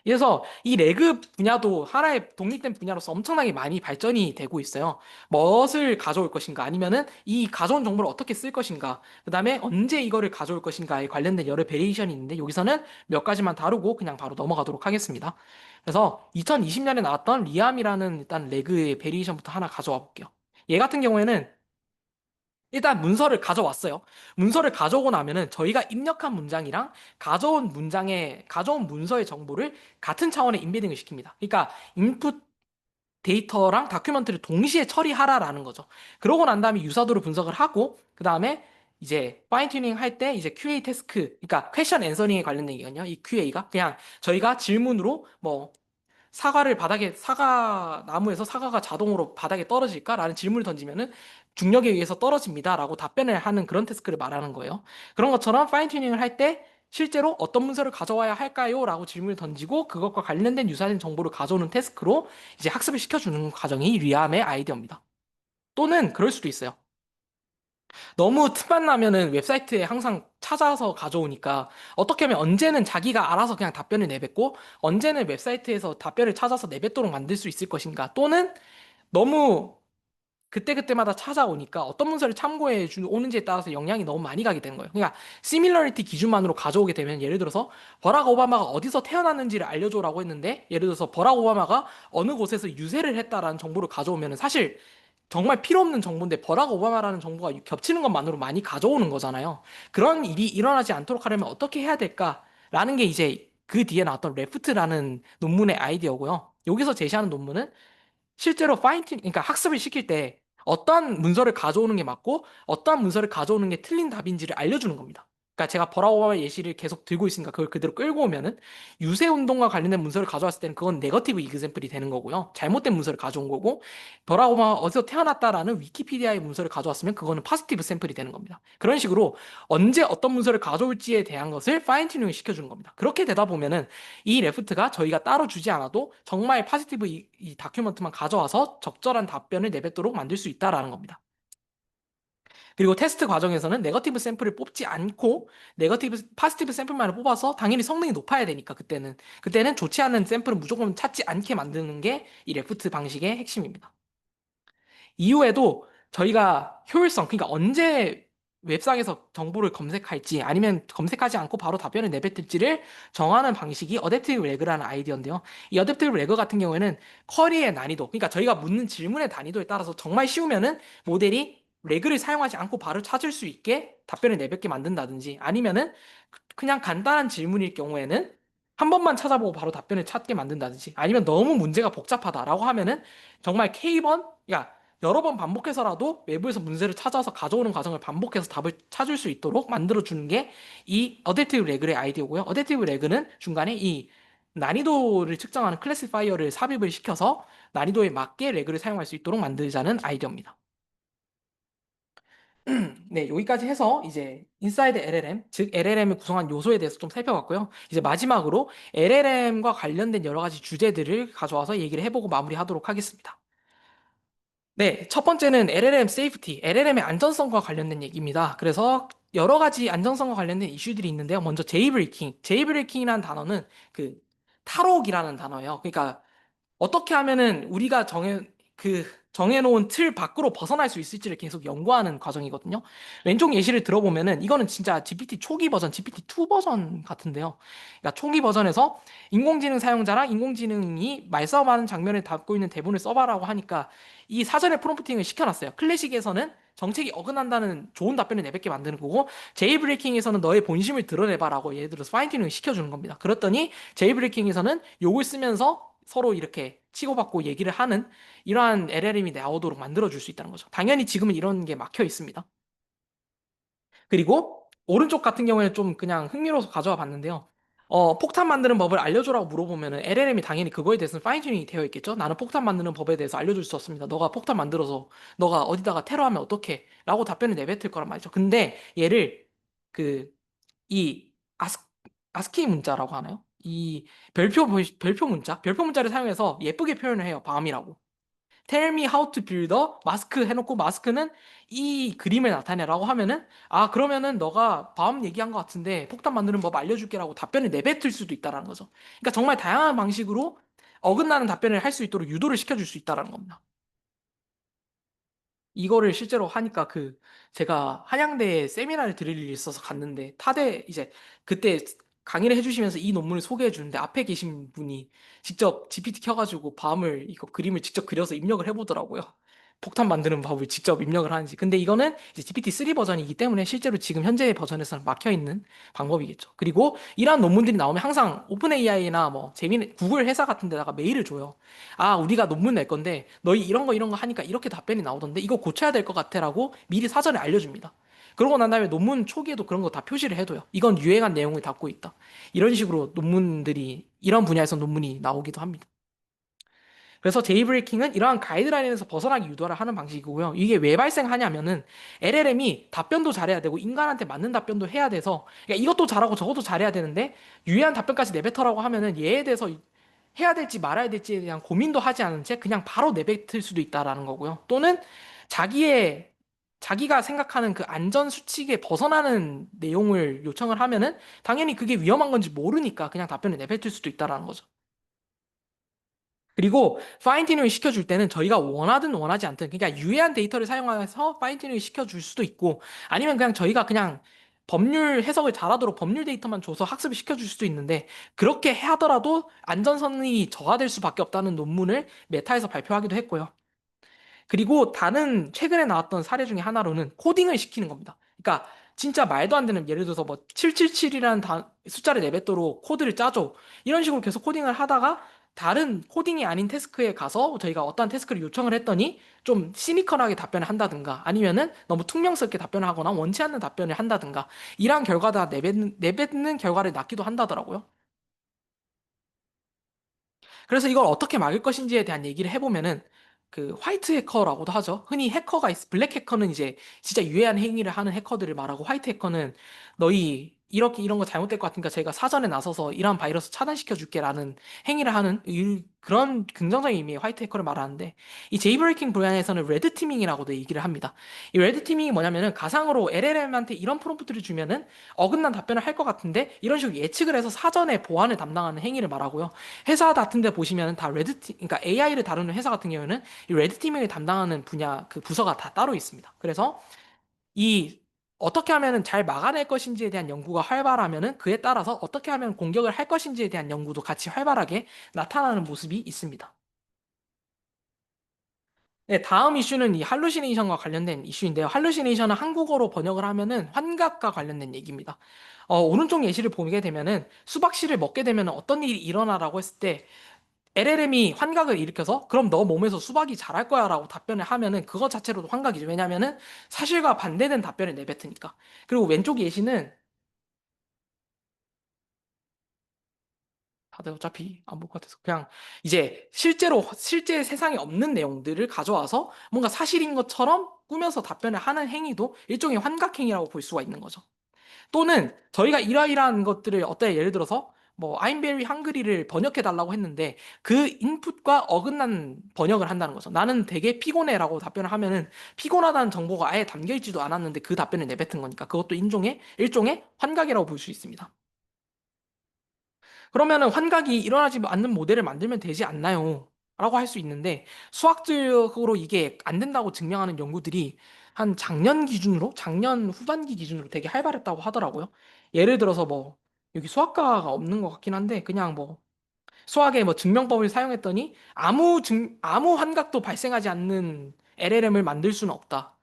그래서 이 레그 분야도 하나의 독립된 분야로서 엄청나게 많이 발전이 되고 있어요. 무엇을 가져올 것인가, 아니면은 이 가져온 정보를 어떻게 쓸 것인가, 그 다음에 언제 이거를 가져올 것인가에 관련된 여러 베리에이션이 있는데 여기서는 몇 가지만 다루고 그냥 바로 넘어가도록 하겠습니다. 그래서 2020년에 나왔던 리암이라는 일단 레그의 베리에이션부터 하나 가져와 볼게요. 얘 같은 경우에는 일단 문서를 가져왔어요. 문서를 가져오고 나면은 저희가 입력한 문장이랑 가져온 문서의 정보를 같은 차원의 인베딩을 시킵니다. 그러니까 인풋 데이터랑 다큐멘트를 동시에 처리하라라는 거죠. 그러고 난 다음에 유사도를 분석을 하고 그 다음에 이제 파인 튜닝 할 때 이제 QA 태스크, 그러니까 퀘션 앤서링에 관련된 얘기거든요. 이 QA가 그냥 저희가 질문으로 뭐 사과 나무에서 사과가 자동으로 바닥에 떨어질까라는 질문을 던지면은 중력에 의해서 떨어집니다라고 답변을 하는 그런 태스크를 말하는 거예요. 그런 것처럼 파인 튜닝을 할 때 실제로 어떤 문서를 가져와야 할까요? 라고 질문을 던지고 그것과 관련된 유사된 정보를 가져오는 태스크로 이제 학습을 시켜주는 과정이 리암의 아이디어입니다. 또는 그럴 수도 있어요. 너무 틈만 나면은 웹사이트에 항상 찾아서 가져오니까 어떻게 하면 언제는 자기가 알아서 그냥 답변을 내뱉고 언제는 웹사이트에서 답변을 찾아서 내뱉도록 만들 수 있을 것인가, 또는 너무 그때그때마다 찾아오니까 어떤 문서를 참고해 오는지에 따라서 영향이 너무 많이 가게 되는 거예요. 그러니까 시밀러리티 기준만으로 가져오게 되면 예를 들어서 버락 오바마가 어디서 태어났는지를 알려줘라고 했는데 예를 들어서 버락 오바마가 어느 곳에서 유세를 했다라는 정보를 가져오면 사실 정말 필요 없는 정보인데 버락 오바마라는 정보가 겹치는 것만으로 많이 가져오는 거잖아요. 그런 일이 일어나지 않도록 하려면 어떻게 해야 될까라는 게 이제 그 뒤에 나왔던 레프트라는 논문의 아이디어고요. 여기서 제시하는 논문은 실제로 그러니까 학습을 시킬 때 어떠한 문서를 가져오는 게 맞고 어떠한 문서를 가져오는 게 틀린 답인지를 알려주는 겁니다. 그러니까 제가 버라우바 예시를 계속 들고 있으니까 그걸 그대로 끌고 오면은 유세 운동과 관련된 문서를 가져왔을 때는 그건 네거티브 이그샘플이 되는 거고요. 잘못된 문서를 가져온 거고, 버라우바가 어디서 태어났다라는 위키피디아의 문서를 가져왔으면 그거는 파지티브 샘플이 되는 겁니다. 그런 식으로 언제 어떤 문서를 가져올지에 대한 것을 파인 튜닝을 시켜주는 겁니다. 그렇게 되다 보면은 이 레프트가 저희가 따로 주지 않아도 정말 파지티브 이 다큐먼트만 가져와서 적절한 답변을 내뱉도록 만들 수 있다라는 겁니다. 그리고 테스트 과정에서는 네거티브 샘플을 뽑지 않고 파지티브 샘플만을 뽑아서 당연히 성능이 높아야 되니까 그때는 좋지 않은 샘플은 무조건 찾지 않게 만드는 게 이 레프트 방식의 핵심입니다. 이후에도 저희가 효율성, 그러니까 언제 웹상에서 정보를 검색할지 아니면 검색하지 않고 바로 답변을 내뱉을지를 정하는 방식이 어댑티브 레그라는 아이디어인데요. 이 어댑티브 레그 같은 경우에는 쿼리의 난이도, 그러니까 저희가 묻는 질문의 난이도에 따라서 정말 쉬우면은 모델이 레그를 사용하지 않고 바로 찾을 수 있게 답변을 내뱉게 만든다든지, 아니면은 그냥 간단한 질문일 경우에는 한 번만 찾아보고 바로 답변을 찾게 만든다든지, 아니면 너무 문제가 복잡하다라고 하면은 정말 K번, 그러니까 여러 번 반복해서라도 외부에서 문제를 찾아서 가져오는 과정을 반복해서 답을 찾을 수 있도록 만들어주는 게 이 어댑티브 레그의 아이디어고요. 어댑티브 레그는 중간에 이 난이도를 측정하는 클래시파이어를 삽입을 시켜서 난이도에 맞게 레그를 사용할 수 있도록 만들자는 아이디어입니다. 네, 여기까지 해서 이제 인사이드 LLM, 즉 LLM을 구성한 요소에 대해서 좀 살펴봤고요. 이제 마지막으로 LLM과 관련된 여러 가지 주제들을 가져와서 얘기를 해보고 마무리하도록 하겠습니다. 네, 첫 번째는 LLM 세이프티, LLM의 안전성과 관련된 얘기입니다. 그래서 여러 가지 안전성과 관련된 이슈들이 있는데요. 먼저 제이브레이킹. 제이브레이킹이라는 단어는 그 탈옥이라는 단어예요. 그러니까 어떻게 하면은 우리가 정해놓은 틀 밖으로 벗어날 수 있을지를 계속 연구하는 과정이거든요. 왼쪽 예시를 들어보면은 이거는 진짜 GPT 초기 버전, GPT-2 버전 같은데요. 그러니까 초기 버전에서 인공지능 사용자랑 인공지능이 말싸움하는 장면을 담고 있는 대본을 써봐라고 하니까 이 사전에 프롬프팅을 시켜놨어요. 클래식에서는 정책이 어긋난다는 좋은 답변을 내뱉게 만드는 거고, 제이브레이킹에서는 너의 본심을 드러내봐라고 예를 들어서 파인튜닝을 시켜주는 겁니다. 그랬더니 제이브레이킹에서는 욕을 쓰면서 서로 이렇게 치고받고 얘기를 하는 이러한 LLM이 나오도록 만들어줄 수 있다는 거죠. 당연히 지금은 이런 게 막혀 있습니다. 그리고 오른쪽 같은 경우에는 좀 그냥 흥미로워서 가져와 봤는데요. 폭탄 만드는 법을 알려줘라고 물어보면은 LLM이 당연히 그거에 대해서는 파인튜닝이 되어 있겠죠? 나는 폭탄 만드는 법에 대해서 알려줄 수 없습니다. 너가 폭탄 만들어서 너가 어디다가 테러하면 어떡해? 라고 답변을 내뱉을 거란 말이죠. 근데 얘를 그, 이 아스, 아스키 문자라고 하나요? 이 별표 문자를 사용해서 예쁘게 표현을 해요. 밤이라고. Tell me how to build a 마스크 해놓고 마스크는 이 그림을 나타내라고 하면은 아 그러면은 너가 다음 얘기한 것 같은데 폭탄 만드는 법 알려줄게라고 답변을 내뱉을 수도 있다라는 거죠. 그러니까 정말 다양한 방식으로 어긋나는 답변을 할 수 있도록 유도를 시켜줄 수 있다라는 겁니다. 이거를 실제로 하니까 제가 한양대에 세미나를 들을 일이 있어서 갔는데 타대 이제 그때 강의를 해주시면서 이 논문을 소개해 주는데 앞에 계신 분이 직접 GPT 켜가지고 밤을 이거 그림을 직접 그려서 입력을 해보더라고요. 폭탄 만드는 법을 직접 입력을 하는지. 근데 이거는 이제 GPT-3 버전이기 때문에 실제로 지금 현재 버전에서는 막혀 있는 방법이겠죠. 그리고 이러한 논문들이 나오면 항상 오픈 AI나 뭐 재미있는 구글 회사 같은 데다가 메일을 줘요. 아, 우리가 논문 낼 건데 너희 이런 거 하니까 이렇게 답변이 나오던데 이거 고쳐야 될 것 같아라고 미리 사전에 알려줍니다. 그러고 난 다음에 논문 초기에도 그런 거 다 표시를 해둬요. 이건 유행한 내용을 담고 있다. 이런 식으로 논문들이 이런 분야에서 논문이 나오기도 합니다. 그래서 제이브레이킹은 이러한 가이드라인에서 벗어나기 유도를 하는 방식이고요. 이게 왜 발생하냐면은 LLM이 답변도 잘해야 되고 인간한테 맞는 답변도 해야 돼서 그러니까 이것도 잘하고 저것도 잘해야 되는데 유해한 답변까지 내뱉으라고 하면은 얘에 대해서 해야 될지 말아야 될지에 대한 고민도 하지 않은 채 그냥 바로 내뱉을 수도 있다라는 거고요. 또는 자기의 자기가 생각하는 그 안전 수칙에 벗어나는 내용을 요청을 하면은 당연히 그게 위험한 건지 모르니까 그냥 답변을 내뱉을 수도 있다라는 거죠. 그리고 파인튜닝을 시켜줄 때는 저희가 원하든 원하지 않든 그러니까 유해한 데이터를 사용해서 파인튜닝을 시켜줄 수도 있고 아니면 그냥 저희가 그냥 법률 해석을 잘하도록 법률 데이터만 줘서 학습을 시켜줄 수도 있는데 그렇게 하더라도 안전성이 저하될 수밖에 없다는 논문을 메타에서 발표하기도 했고요. 그리고 다른 최근에 나왔던 사례 중에 하나로는 코딩을 시키는 겁니다. 그러니까 진짜 말도 안 되는 예를 들어서 뭐 777이라는 숫자를 내뱉도록 코드를 짜줘. 이런 식으로 계속 코딩을 하다가 다른 코딩이 아닌 태스크에 가서 저희가 어떤 태스크를 요청을 했더니 좀 시니컬하게 답변을 한다든가 아니면은 너무 퉁명스럽게 답변을 하거나 원치 않는 답변을 한다든가 이러한 결과다 내뱉는 결과를 낳기도 한다더라고요. 그래서 이걸 어떻게 막을 것인지에 대한 얘기를 해보면은 화이트 해커라고도 하죠. 흔히 블랙 해커는 이제 진짜 유해한 행위를 하는 해커들을 말하고 화이트 해커는 너희 이렇게 이런 거 잘못될 것 같으니까 저희가 사전에 나서서 이러한 바이러스 차단시켜 줄게라는 행위를 하는 그런 긍정적인 의미의 화이트 해커를 말하는데 이 제이브레이킹 분야에서는 레드 티밍이라고도 얘기를 합니다. 이 레드 티밍이 뭐냐면은 가상으로 LLM한테 이런 프롬프트를 주면은 어긋난 답변을 할 것 같은데 이런 식으로 예측을 해서 사전에 보안을 담당하는 행위를 말하고요. 회사 같은 데 보시면 다 레드팀, 그러니까 AI를 다루는 회사 같은 경우에는 이 레드팀을 담당하는 분야, 그 부서가 다 따로 있습니다. 그래서 이 어떻게 하면 잘 막아낼 것인지에 대한 연구가 활발하면은 그에 따라서 어떻게 하면 공격을 할 것인지에 대한 연구도 같이 활발하게 나타나는 모습이 있습니다. 네, 다음 이슈는 이 할루시네이션과 관련된 이슈인데요. 할루시네이션은 한국어로 번역을 하면은 환각과 관련된 얘기입니다. 오른쪽 예시를 보게 되면은 수박씨를 먹게 되면 어떤 일이 일어나라고 했을 때 LLM이 환각을 일으켜서 그럼 너 몸에서 수박이 자랄 거야 라고 답변을 하면은 그것 자체로도 환각이죠. 왜냐면은 사실과 반대된 답변을 내뱉으니까. 그리고 왼쪽 예시는 다들 어차피 안 볼 것 같아서 그냥 이제 실제 세상에 없는 내용들을 가져와서 뭔가 사실인 것처럼 꾸며서 답변을 하는 행위도 일종의 환각 행위라고 볼 수가 있는 거죠. 또는 저희가 이러이러한 것들을 예를 들어서 뭐 I'm very hungry를 번역해 달라고 했는데 그 인풋과 어긋난 번역을 한다는 거죠. 나는 되게 피곤해라고 답변을 하면은 피곤하다는 정보가 아예 담겨 있지도 않았는데 그 답변을 내뱉은 거니까 그것도 일종의 환각이라고 볼 수 있습니다. 그러면은 환각이 일어나지 않는 모델을 만들면 되지 않나요? 라고 할 수 있는데 수학적으로 이게 안 된다고 증명하는 연구들이 한 작년 후반기 기준으로 되게 활발했다고 하더라고요. 예를 들어서 뭐 여기 수학과가 없는 것 같긴 한데 그냥 뭐 수학의 뭐 증명법을 사용했더니 아무 환각도 발생하지 않는 LLM을 만들 수는 없다.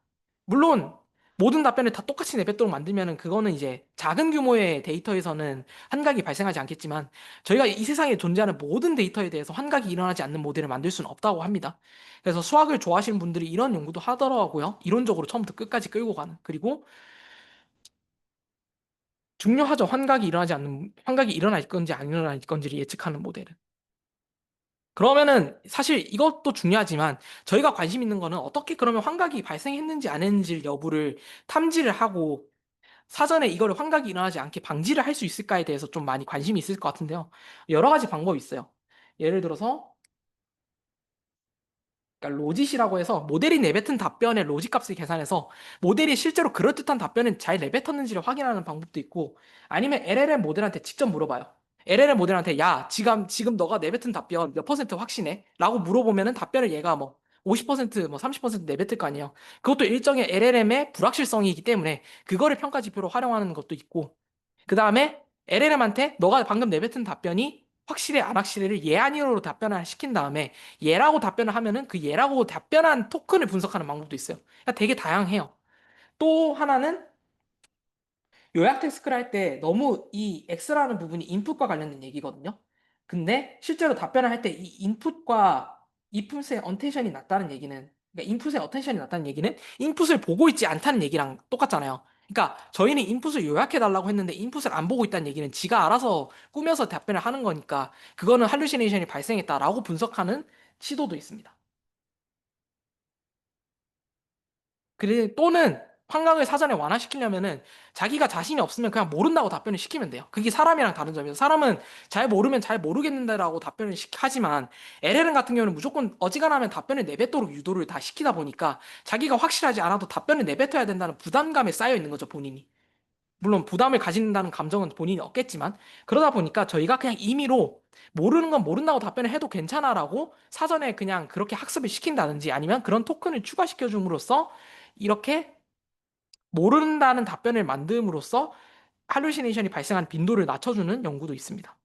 물론 모든 답변을 다 똑같이 내뱉도록 만들면은 그거는 이제 작은 규모의 데이터에서는 환각이 발생하지 않겠지만 저희가 이 세상에 존재하는 모든 데이터에 대해서 환각이 일어나지 않는 모델을 만들 수는 없다고 합니다. 그래서 수학을 좋아하시는 분들이 이런 연구도 하더라고요. 이론적으로 처음부터 끝까지 끌고 가는. 그리고 중요하죠. 환각이 일어날 건지 안 일어날 건지를 예측하는 모델은. 그러면은 사실 이것도 중요하지만 저희가 관심 있는 거는 어떻게 그러면 환각이 발생했는지 안 했는지 여부를 탐지를 하고 사전에 이거를 환각이 일어나지 않게 방지를 할 수 있을까에 대해서 좀 많이 관심이 있을 것 같은데요. 여러 가지 방법이 있어요. 예를 들어서 그러니까 로짓이라고 해서 모델이 내뱉은 답변의 로짓 값을 계산해서 모델이 실제로 그럴듯한 답변을 잘 내뱉었는지를 확인하는 방법도 있고 아니면 LLM 모델한테 직접 물어봐요. LLM 모델한테 야, 지금 너가 내뱉은 답변 몇 퍼센트 확신해? 라고 물어보면은 답변을 얘가 뭐 50%, 뭐 30% 내뱉을 거 아니에요. 그것도 일종의 LLM의 불확실성이기 때문에 그거를 평가 지표로 활용하는 것도 있고 그 다음에 LLM한테 너가 방금 내뱉은 답변이 확실해 안 확실해를 예 아니오로 답변을 시킨 다음에 예라고 답변을 하면은 그 예라고 답변한 토큰을 분석하는 방법도 있어요. 그러니까 되게 다양해요. 또 하나는 요약 태스크를 할 때 너무 이 X라는 부분이 인풋과 관련된 얘기거든요. 근데 실제로 답변을 할 때 이 인풋과 이풋의 언텐션이 낮다는 얘기는 그러니까 인풋의 어텐션이 낮다는 얘기는 인풋을 보고 있지 않다는 얘기랑 똑같잖아요. 그러니까 저희는 인풋을 요약해 달라고 했는데 인풋을 안 보고 있다는 얘기는 지가 알아서 꾸며서 답변을 하는 거니까 그거는 할루시네이션이 발생했다라고 분석하는 시도도 있습니다. 그래, 또는 환각을 사전에 완화시키려면은 자기가 자신이 없으면 그냥 모른다고 답변을 시키면 돼요. 그게 사람이랑 다른 점이에요. 사람은 잘 모르면 잘 모르겠는데라고 답변을 하지만 LLM 같은 경우는 무조건 어지간하면 답변을 내뱉도록 유도를 다 시키다 보니까 자기가 확실하지 않아도 답변을 내뱉어야 된다는 부담감에 쌓여 있는 거죠, 본인이. 물론 부담을 가진다는 감정은 본인이 없겠지만 그러다 보니까 저희가 그냥 임의로 모르는 건 모른다고 답변을 해도 괜찮아라고 사전에 그냥 그렇게 학습을 시킨다든지 아니면 그런 토큰을 추가시켜 줌으로써 이렇게 모른다는 답변을 만듦으로써 할루시네이션이 발생한 빈도를 낮춰주는 연구도 있습니다.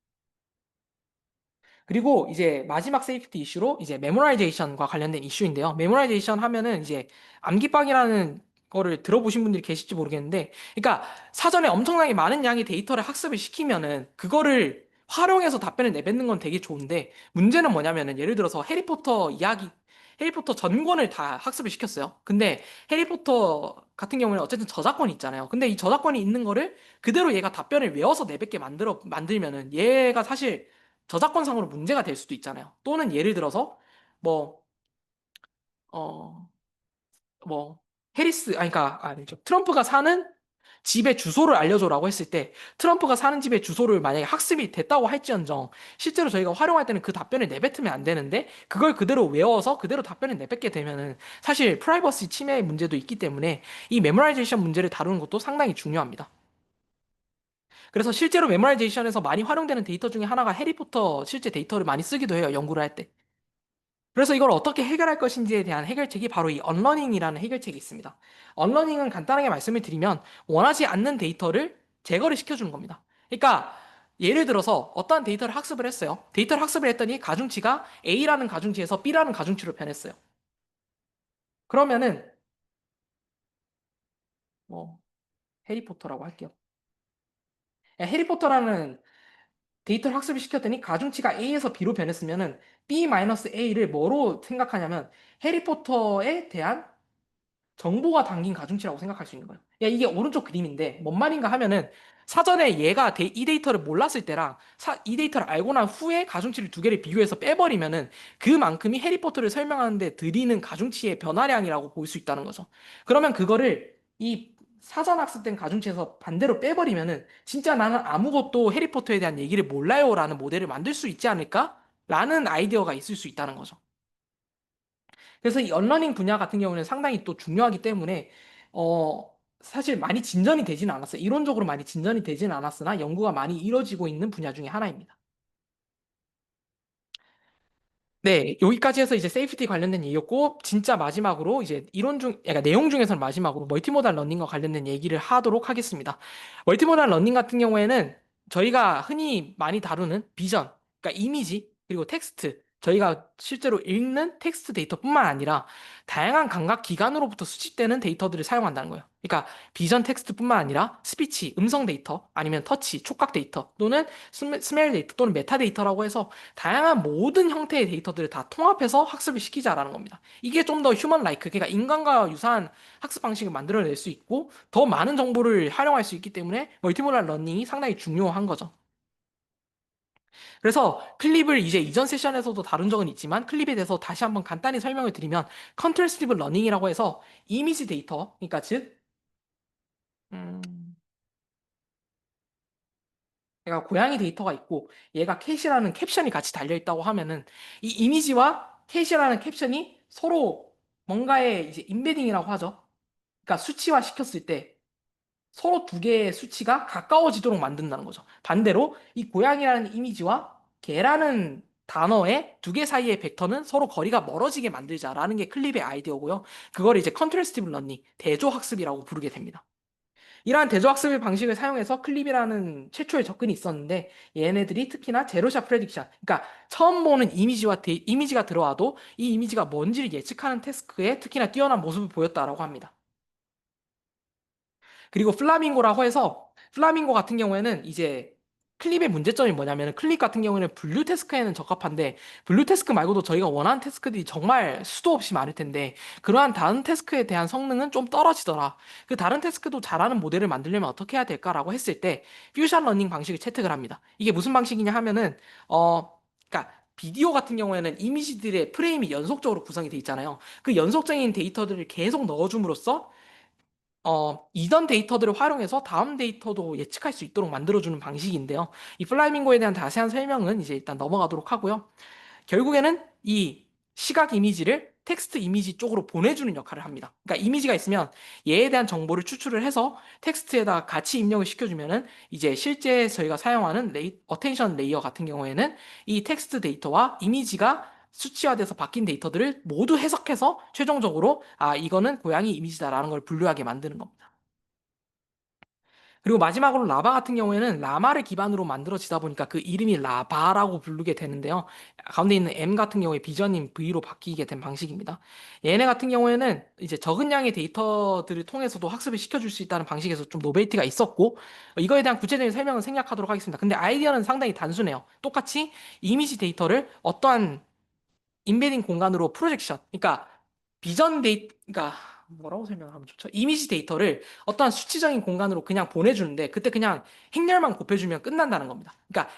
그리고 이제 마지막 세이프티 이슈로 이제 메모라이제이션과 관련된 이슈인데요. 메모라이제이션 하면은 이제 암기빵이라는 거를 들어보신 분들이 계실지 모르겠는데, 그러니까 사전에 엄청나게 많은 양의 데이터를 학습을 시키면은 그거를 활용해서 답변을 내뱉는 건 되게 좋은데 문제는 뭐냐면은 예를 들어서 해리포터 전권을 다 학습을 시켰어요. 근데 해리포터 같은 경우는 어쨌든 저작권이 있잖아요. 근데 이 저작권이 있는 거를 그대로 얘가 답변을 외워서 내뱉게 만들면은 얘가 사실 저작권상으로 문제가 될 수도 있잖아요. 또는 예를 들어서 뭐, 어, 뭐, 아니죠. 트럼프가 사는 집의 주소를 알려줘라고 했을 때 트럼프가 사는 집의 주소를 만약에 학습이 됐다고 할지언정 실제로 저희가 활용할 때는 그 답변을 내뱉으면 안 되는데 그걸 그대로 외워서 그대로 답변을 내뱉게 되면은 사실 프라이버시 침해 문제도 있기 때문에 이 메모라이제이션 문제를 다루는 것도 상당히 중요합니다. 그래서 실제로 메모라이제이션에서 많이 활용되는 데이터 중에 하나가 해리포터 실제 데이터를 많이 쓰기도 해요. 연구를 할 때. 그래서 이걸 어떻게 해결할 것인지에 대한 해결책이 바로 이 언러닝이라는 해결책이 있습니다. 언러닝은 간단하게 말씀을 드리면 원하지 않는 데이터를 제거를 시켜주는 겁니다. 그러니까 예를 들어서 어떠한 데이터를 학습을 했어요. 데이터를 학습을 했더니 가중치가 A라는 가중치에서 B라는 가중치로 변했어요. 그러면은 뭐 해리포터라고 할게요. 해리포터라는 데이터를 학습을 시켰더니 가중치가 A에서 B로 변했으면은 B-A를 뭐로 생각하냐면 해리포터에 대한 정보가 담긴 가중치라고 생각할 수 있는 거예요. 야, 이게 오른쪽 그림인데 뭔 말인가 하면은 사전에 얘가 이 데이터를 몰랐을 때랑 이 데이터를 알고 난 후에 가중치를 두 개를 비교해서 빼버리면은 그만큼이 해리포터를 설명하는데 들이는 가중치의 변화량이라고 볼 수 있다는 거죠. 그러면 그거를 이 사전 학습된 가중치에서 반대로 빼버리면은 진짜 나는 아무것도 해리포터에 대한 얘기를 몰라요라는 모델을 만들 수 있지 않을까? 라는 아이디어가 있을 수 있다는 거죠. 그래서 이 언러닝 분야 같은 경우는 상당히 또 중요하기 때문에 사실 많이 진전이 되지는 않았어요. 이론적으로 많이 진전이 되지는 않았으나 연구가 많이 이루어지고 있는 분야 중에 하나입니다. 네, 여기까지 해서 이제 세이프티 관련된 얘기였고 진짜 마지막으로 이제 그러니까 내용 중에서는 마지막으로 멀티모달 러닝과 관련된 얘기를 하도록 하겠습니다. 멀티모달 러닝 같은 경우에는 저희가 흔히 많이 다루는 비전, 그러니까 이미지, 그리고 텍스트 저희가 실제로 읽는 텍스트 데이터뿐만 아니라 다양한 감각 기관으로부터 수집되는 데이터들을 사용한다는 거예요. 그러니까 비전 텍스트뿐만 아니라 스피치, 음성 데이터, 아니면 터치, 촉각 데이터, 또는 스멜 데이터, 또는 메타 데이터라고 해서 다양한 모든 형태의 데이터들을 다 통합해서 학습을 시키자라는 겁니다. 이게 좀 더 휴먼 라이크, 그러니까 인간과 유사한 학습 방식을 만들어낼 수 있고 더 많은 정보를 활용할 수 있기 때문에 멀티모달 러닝이 상당히 중요한 거죠. 그래서 클립을 이제 이전 세션에서도 다룬 적은 있지만 클립에 대해서 다시 한번 간단히 설명을 드리면 컨트래스티브 러닝이라고 해서 이미지 데이터, 그러니까 즉 음, 얘가 고양이 데이터가 있고 얘가 캣이라는 캡션이 같이 달려 있다고 하면은 이 이미지와 캣이라는 캡션이 서로 뭔가의 이제 인베딩이라고 하죠. 그러니까 수치화 시켰을 때 서로 두 개의 수치가 가까워지도록 만든다는 거죠. 반대로 이 고양이라는 이미지와 개라는 단어의 두 개 사이의 벡터는 서로 거리가 멀어지게 만들자라는 게 클립의 아이디어고요. 그걸 이제 컨트래스티브 러닝, 대조학습이라고 부르게 됩니다. 이러한 대조학습의 방식을 사용해서 클립이라는 최초의 접근이 있었는데 얘네들이 특히나 제로샷 프레딕션, 그러니까 처음 보는 이미지가 들어와도 이 이미지가 뭔지를 예측하는 태스크에 특히나 뛰어난 모습을 보였다라고 합니다. 그리고 플라밍고라고 해서 플라밍고 같은 경우에는 이제 클립의 문제점이 뭐냐면 클립 같은 경우에는 분류 태스크에는 적합한데 분류 태스크 말고도 저희가 원하는 태스크들이 정말 수도 없이 많을 텐데 그러한 다른 태스크에 대한 성능은 좀 떨어지더라. 그 다른 태스크도 잘하는 모델을 만들려면 어떻게 해야 될까라고 했을 때 퓨전 러닝 방식을 채택을 합니다. 이게 무슨 방식이냐 하면은 그러니까 비디오 같은 경우에는 이미지들의 프레임이 연속적으로 구성이 돼 있잖아요. 그 연속적인 데이터들을 계속 넣어줌으로써 이전 데이터들을 활용해서 다음 데이터도 예측할 수 있도록 만들어주는 방식인데요. 이 플라밍고에 대한 자세한 설명은 이제 일단 넘어가도록 하고요. 결국에는 이 시각 이미지를 텍스트 이미지 쪽으로 보내주는 역할을 합니다. 그러니까 이미지가 있으면 얘에 대한 정보를 추출을 해서 텍스트에다가 같이 입력을 시켜주면은 이제 실제 저희가 사용하는 어텐션 레이어 같은 경우에는 이 텍스트 데이터와 이미지가 수치화돼서 바뀐 데이터들을 모두 해석해서 최종적으로 이거는 고양이 이미지다라는 걸 분류하게 만드는 겁니다. 그리고 마지막으로 라바 같은 경우에는 라마를 기반으로 만들어지다 보니까 그 이름이 라바라고 부르게 되는데요. 가운데 있는 M 같은 경우에 비전인 V로 바뀌게 된 방식입니다. 얘네 같은 경우에는 이제 적은 양의 데이터들을 통해서도 학습을 시켜줄 수 있다는 방식에서 좀 노벨티가 있었고 이거에 대한 구체적인 설명은 생략하도록 하겠습니다. 근데 아이디어는 상당히 단순해요. 똑같이 이미지 데이터를 어떠한 인베딩 공간으로 프로젝션, 그러니까 그러니까 뭐라고 설명하면 좋죠? 이미지 데이터를 어떠한 수치적인 공간으로 그냥 보내주는데 그때 그냥 행렬만 곱해주면 끝난다는 겁니다. 그러니까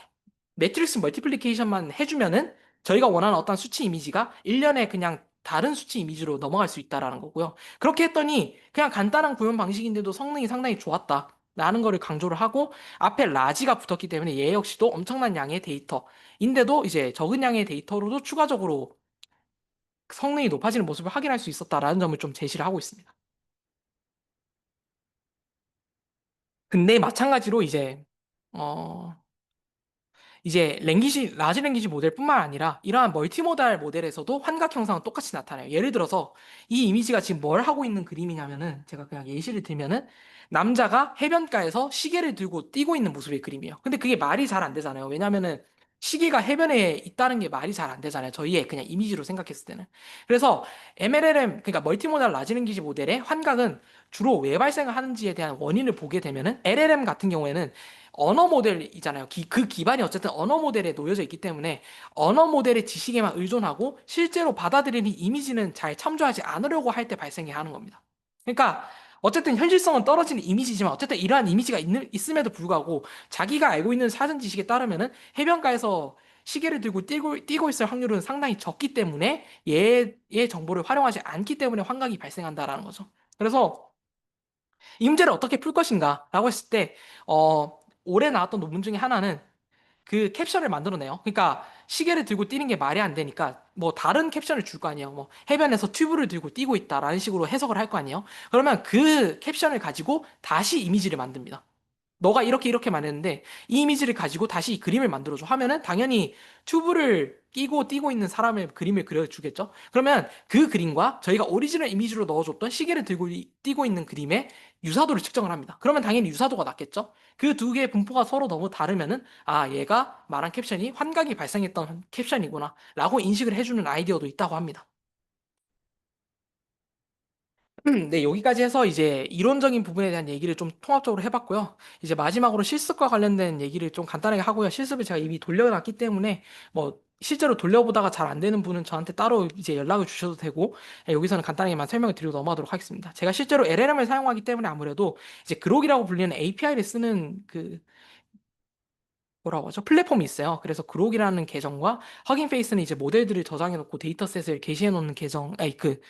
매트릭스 멀티플리케이션만 해주면은 저희가 원하는 어떤 수치 이미지가 1년에 그냥 다른 수치 이미지로 넘어갈 수 있다라는 거고요. 그렇게 했더니 그냥 간단한 구현 방식인데도 성능이 상당히 좋았다. 라는 거를 강조를 하고 앞에 라지가 붙었기 때문에 얘 역시도 엄청난 양의 데이터인데도 이제 적은 양의 데이터로도 추가적으로 성능이 높아지는 모습을 확인할 수 있었다라는 점을 좀 제시를 하고 있습니다. 근데 마찬가지로 어, 이제 라지 랭귀지 모델뿐만 아니라 이러한 멀티모달 모델에서도 환각 형상은 똑같이 나타나요. 예를 들어서 이 이미지가 지금 뭘 하고 있는 그림이냐면은 제가 그냥 예시를 들면은 남자가 해변가에서 시계를 들고 뛰고 있는 모습의 그림이에요. 근데 그게 말이 잘 안 되잖아요. 왜냐면은 시계가 해변에 있다는 게 말이 잘 안 되잖아요. 저희의 그냥 이미지로 생각했을 때는. 그래서 MLLM, 그러니까 멀티모달 라지 랭귀지 모델의 환각은 주로 왜 발생을 하는지에 대한 원인을 보게 되면은 LLM 같은 경우에는 언어 모델이잖아요. 그 기반이 어쨌든 언어 모델에 놓여져 있기 때문에 언어 모델의 지식에만 의존하고 실제로 받아들이는 이미지는 잘 참조하지 않으려고 할 때 발생해 하는 겁니다. 그러니까 어쨌든 현실성은 떨어지는 이미지지만 어쨌든 이러한 이미지가 있음에도 불구하고 자기가 알고 있는 사전 지식에 따르면은 해변가에서 시계를 들고 뛰고 있을 확률은 상당히 적기 때문에 얘의 정보를 활용하지 않기 때문에 환각이 발생한다라는 거죠. 그래서 이 문제를 어떻게 풀 것인가라고 했을 때, 올해 나왔던 논문 중에 하나는 그 캡션을 만들어내요. 그러니까 시계를 들고 뛰는 게 말이 안 되니까 뭐 다른 캡션을 줄 거 아니에요. 뭐 해변에서 튜브를 들고 뛰고 있다라는 식으로 해석을 할 거 아니에요. 그러면 그 캡션을 가지고 다시 이미지를 만듭니다. 너가 이렇게 이렇게 말했는데 이 이미지를 가지고 다시 이 그림을 만들어줘 하면은 당연히 튜브를 끼고 띄고 있는 사람의 그림을 그려주겠죠. 그러면 그 그림과 저희가 오리지널 이미지로 넣어줬던 시계를 들고 띄고 있는 그림의 유사도를 측정을 합니다. 그러면 당연히 유사도가 낮겠죠. 그 두 개의 분포가 서로 너무 다르면은 아 얘가 말한 캡션이 환각이 발생했던 캡션이구나 라고 인식을 해주는 아이디어도 있다고 합니다. 네, 여기까지 해서 이제 이론적인 부분에 대한 얘기를 좀 통합적으로 해봤고요. 이제 마지막으로 실습과 관련된 얘기를 좀 간단하게 하고요. 실습을 제가 이미 돌려놨기 때문에 뭐 실제로 돌려보다가 잘 안 되는 분은 저한테 따로 이제 연락을 주셔도 되고 여기서는 간단하게만 설명을 드리고 넘어가도록 하겠습니다. 제가 실제로 LLM을 사용하기 때문에 아무래도 이제 그록이라고 불리는 API를 쓰는 그 뭐라고 하죠? 플랫폼이 있어요. 그래서 그록이라는 계정과 허깅 페이스는 이제 모델들을 저장해놓고 데이터셋을 게시해놓는 계정, 아니 그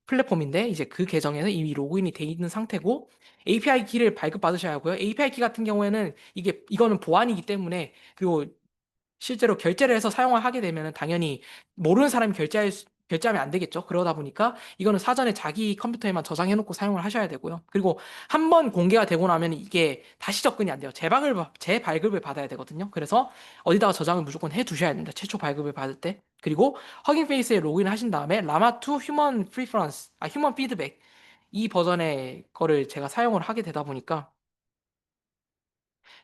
플랫폼인데 이제 그 계정에서 이미 로그인이 돼 있는 상태고 API 키를 발급받으셔야 하고요. API 키 같은 경우에는 이거는 보안이기 때문에 그리고 실제로 결제를 해서 사용을 하게 되면은 당연히 모르는 사람이 결제하면 안 되겠죠. 그러다 보니까 이거는 사전에 자기 컴퓨터에만 저장해 놓고 사용을 하셔야 되고요. 그리고 한 번 공개가 되고 나면 이게 다시 접근이 안 돼요. 재발급을 받아야 되거든요. 그래서 어디다가 저장을 무조건 해 두셔야 됩니다. 최초 발급을 받을 때. 그리고 허깅 페이스에 로그인 하신 다음에 라마2 휴먼 프리퍼런스, 휴먼 피드백 이 버전의 거를 제가 사용을 하게 되다 보니까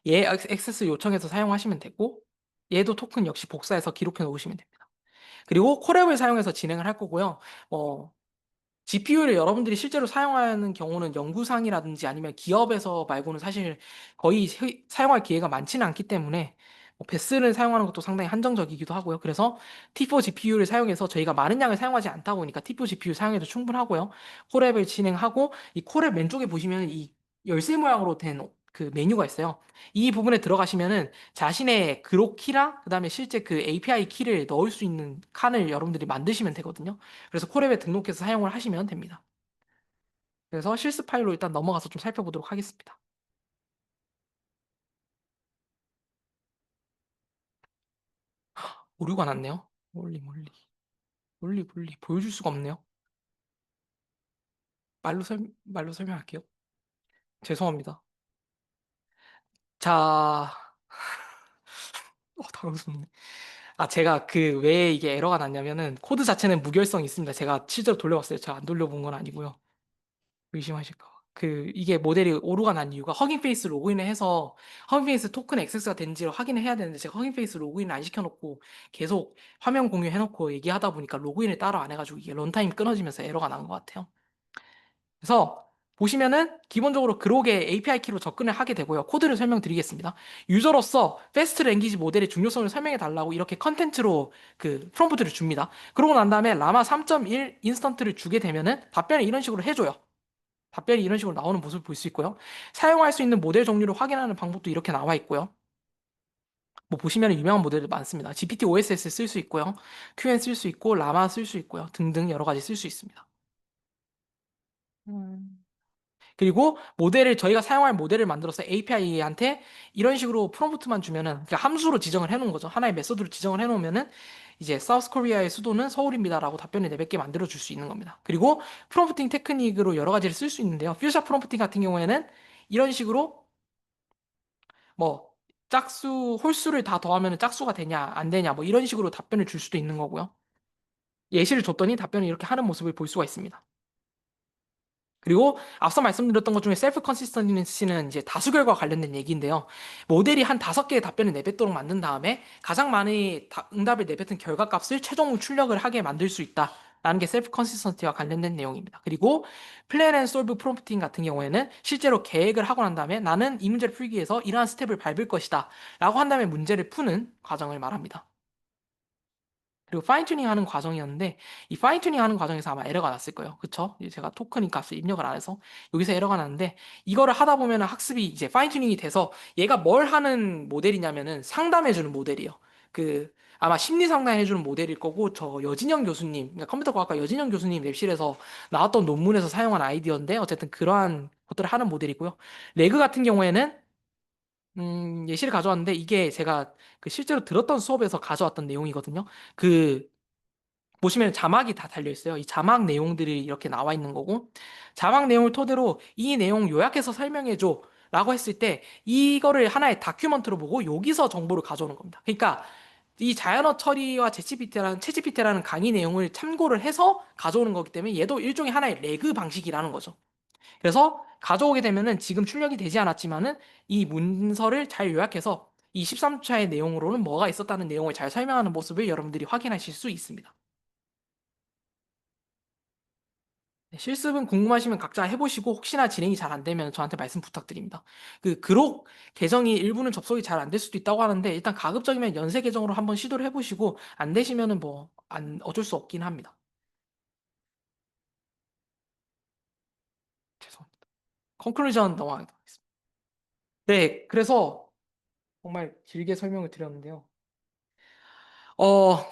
얘 액세스 요청해서 사용하시면 되고 얘도 토큰 역시 복사해서 기록해 놓으시면 됩니다. 그리고 콜앱을 사용해서 진행을 할 거고요. GPU를 여러분들이 실제로 사용하는 경우는 연구상이라든지 아니면 기업에서 말고는 사실 거의 사용할 기회가 많지는 않기 때문에 베스를 사용하는 것도 상당히 한정적이기도 하고요. 그래서 T4 GPU를 사용해서 저희가 많은 양을 사용하지 않다 보니까 T4 GPU 사용해도 충분하고요. 콜앱을 진행하고 이 콜앱 왼쪽에 보시면 이 열쇠 모양으로 된 그 메뉴가 있어요. 이 부분에 들어가시면은 자신의 그록 키랑 그다음에 실제 그 API 키를 넣을 수 있는 칸을 여러분들이 만드시면 되거든요. 그래서 콜앱에 등록해서 사용을 하시면 됩니다. 그래서 실습 파일로 일단 넘어가서 좀 살펴보도록 하겠습니다. 오류가 났네요. 몰리. 몰리. 보여줄 수가 없네요. 말로 설명할게요. 죄송합니다. 자, 당황스럽네. 제가 그 왜 이게 에러가 났냐면은 코드 자체는 무결성이 있습니다. 제가 실제로 돌려봤어요. 제가 안 돌려본 건 아니고요. 의심하실까 봐. 이게 모델이 오류가 난 이유가 허깅 페이스 로그인을 해서 허깅 페이스 토큰 액세스가 된지를 확인을 해야 되는데 제가 허깅 페이스 로그인을 안 시켜놓고 계속 화면 공유해놓고 얘기하다 보니까 로그인을 따로 안 해가지고 이게 런타임 끊어지면서 에러가 난 것 같아요. 그래서 보시면은 기본적으로 그록의 API 키로 접근을 하게 되고요. 코드를 설명드리겠습니다. 유저로서 패스트 랭귀지 모델의 중요성을 설명해 달라고 이렇게 컨텐츠로 그 프롬프트를 줍니다. 그러고 난 다음에 라마 3.1 인스턴트를 주게 되면은 답변을 이런 식으로 해줘요. 답변이 이런 식으로 나오는 모습을 볼 수 있고요. 사용할 수 있는 모델 종류를 확인하는 방법도 이렇게 나와 있고요. 뭐 보시면 유명한 모델들 많습니다. GPT OSS 쓸 수 있고요. QN 쓸 수 있고 라마 쓸 수 있고요. 등등 여러 가지 쓸 수 있습니다. 그리고 저희가 사용할 모델을 만들어서 API한테 이런 식으로 프롬프트만 주면은 그러니까 함수로 지정을 해놓은 거죠. 하나의 메소드로 지정을 해놓으면은 이제 사우스 코리아의 수도는 서울입니다라고 답변을 내뱉게 만들어 줄 수 있는 겁니다. 그리고 프롬프팅 테크닉으로 여러 가지를 쓸 수 있는데요. 퓨처 프롬프팅 같은 경우에는 이런 식으로 뭐 홀수를 다 더하면 짝수가 되냐 안 되냐 뭐 이런 식으로 답변을 줄 수도 있는 거고요. 예시를 줬더니 답변을 이렇게 하는 모습을 볼 수가 있습니다. 그리고 앞서 말씀드렸던 것 중에 셀프 컨시스턴시는 이제 다수결과 관련된 얘기인데요. 모델이 한 5개의 답변을 내뱉도록 만든 다음에 가장 많은 응답을 내뱉은 결과값을 최종 출력을 하게 만들 수 있다. 라는 게 셀프 컨시스턴티와 관련된 내용입니다. 그리고 플랜 앤 솔브 프롬프팅 같은 경우에는 실제로 계획을 하고 난 다음에 나는 이 문제를 풀기 위해서 이러한 스텝을 밟을 것이다. 라고 한 다음에 문제를 푸는 과정을 말합니다. 그리고 파인 튜닝 하는 과정이었는데 이 파인 튜닝 하는 과정에서 아마 에러가 났을 거예요. 그쵸? 제가 토큰 값을 입력을 안 해서 여기서 에러가 났는데 이거를 하다 보면 학습이 이제 파인 튜닝이 돼서 얘가 뭘 하는 모델이냐면은 상담해 주는 모델이에요. 아마 심리 상담해 주는 모델일 거고 저 여진영 교수님, 그러니까 컴퓨터 과학과 여진영 교수님 랩실에서 나왔던 논문에서 사용한 아이디어인데 어쨌든 그러한 것들을 하는 모델이고요. 레그 같은 경우에는 예시를 가져왔는데 이게 제가 실제로 들었던 수업에서 가져왔던 내용이거든요. 보시면 자막이 다 달려 있어요. 이 자막 내용들이 이렇게 나와 있는 거고 자막 내용을 토대로 이 내용 요약해서 설명해 줘 라고 했을 때 이거를 하나의 다큐먼트로 보고 여기서 정보를 가져오는 겁니다. 그러니까 이 자연어 처리와 챗GPT라는 강의 내용을 참고를 해서 가져오는 거기 때문에 얘도 일종의 하나의 레그 방식이라는 거죠. 그래서 가져오게 되면은 지금 출력이 되지 않았지만은 이 문서를 잘 요약해서 이 13차의 내용으로는 뭐가 있었다는 내용을 잘 설명하는 모습을 여러분들이 확인하실 수 있습니다. 네, 실습은 궁금하시면 각자 해보시고 혹시나 진행이 잘 안 되면 저한테 말씀 부탁드립니다. 그 그록 계정이 일부는 접속이 잘 안 될 수도 있다고 하는데 일단 가급적이면 연세 계정으로 한번 시도를 해보시고 안 되시면은 뭐 안 어쩔 수 없긴 합니다. 죄송합니다. 컨클루전 넘어가겠습니다. 네, 그래서 정말 길게 설명을 드렸는데요.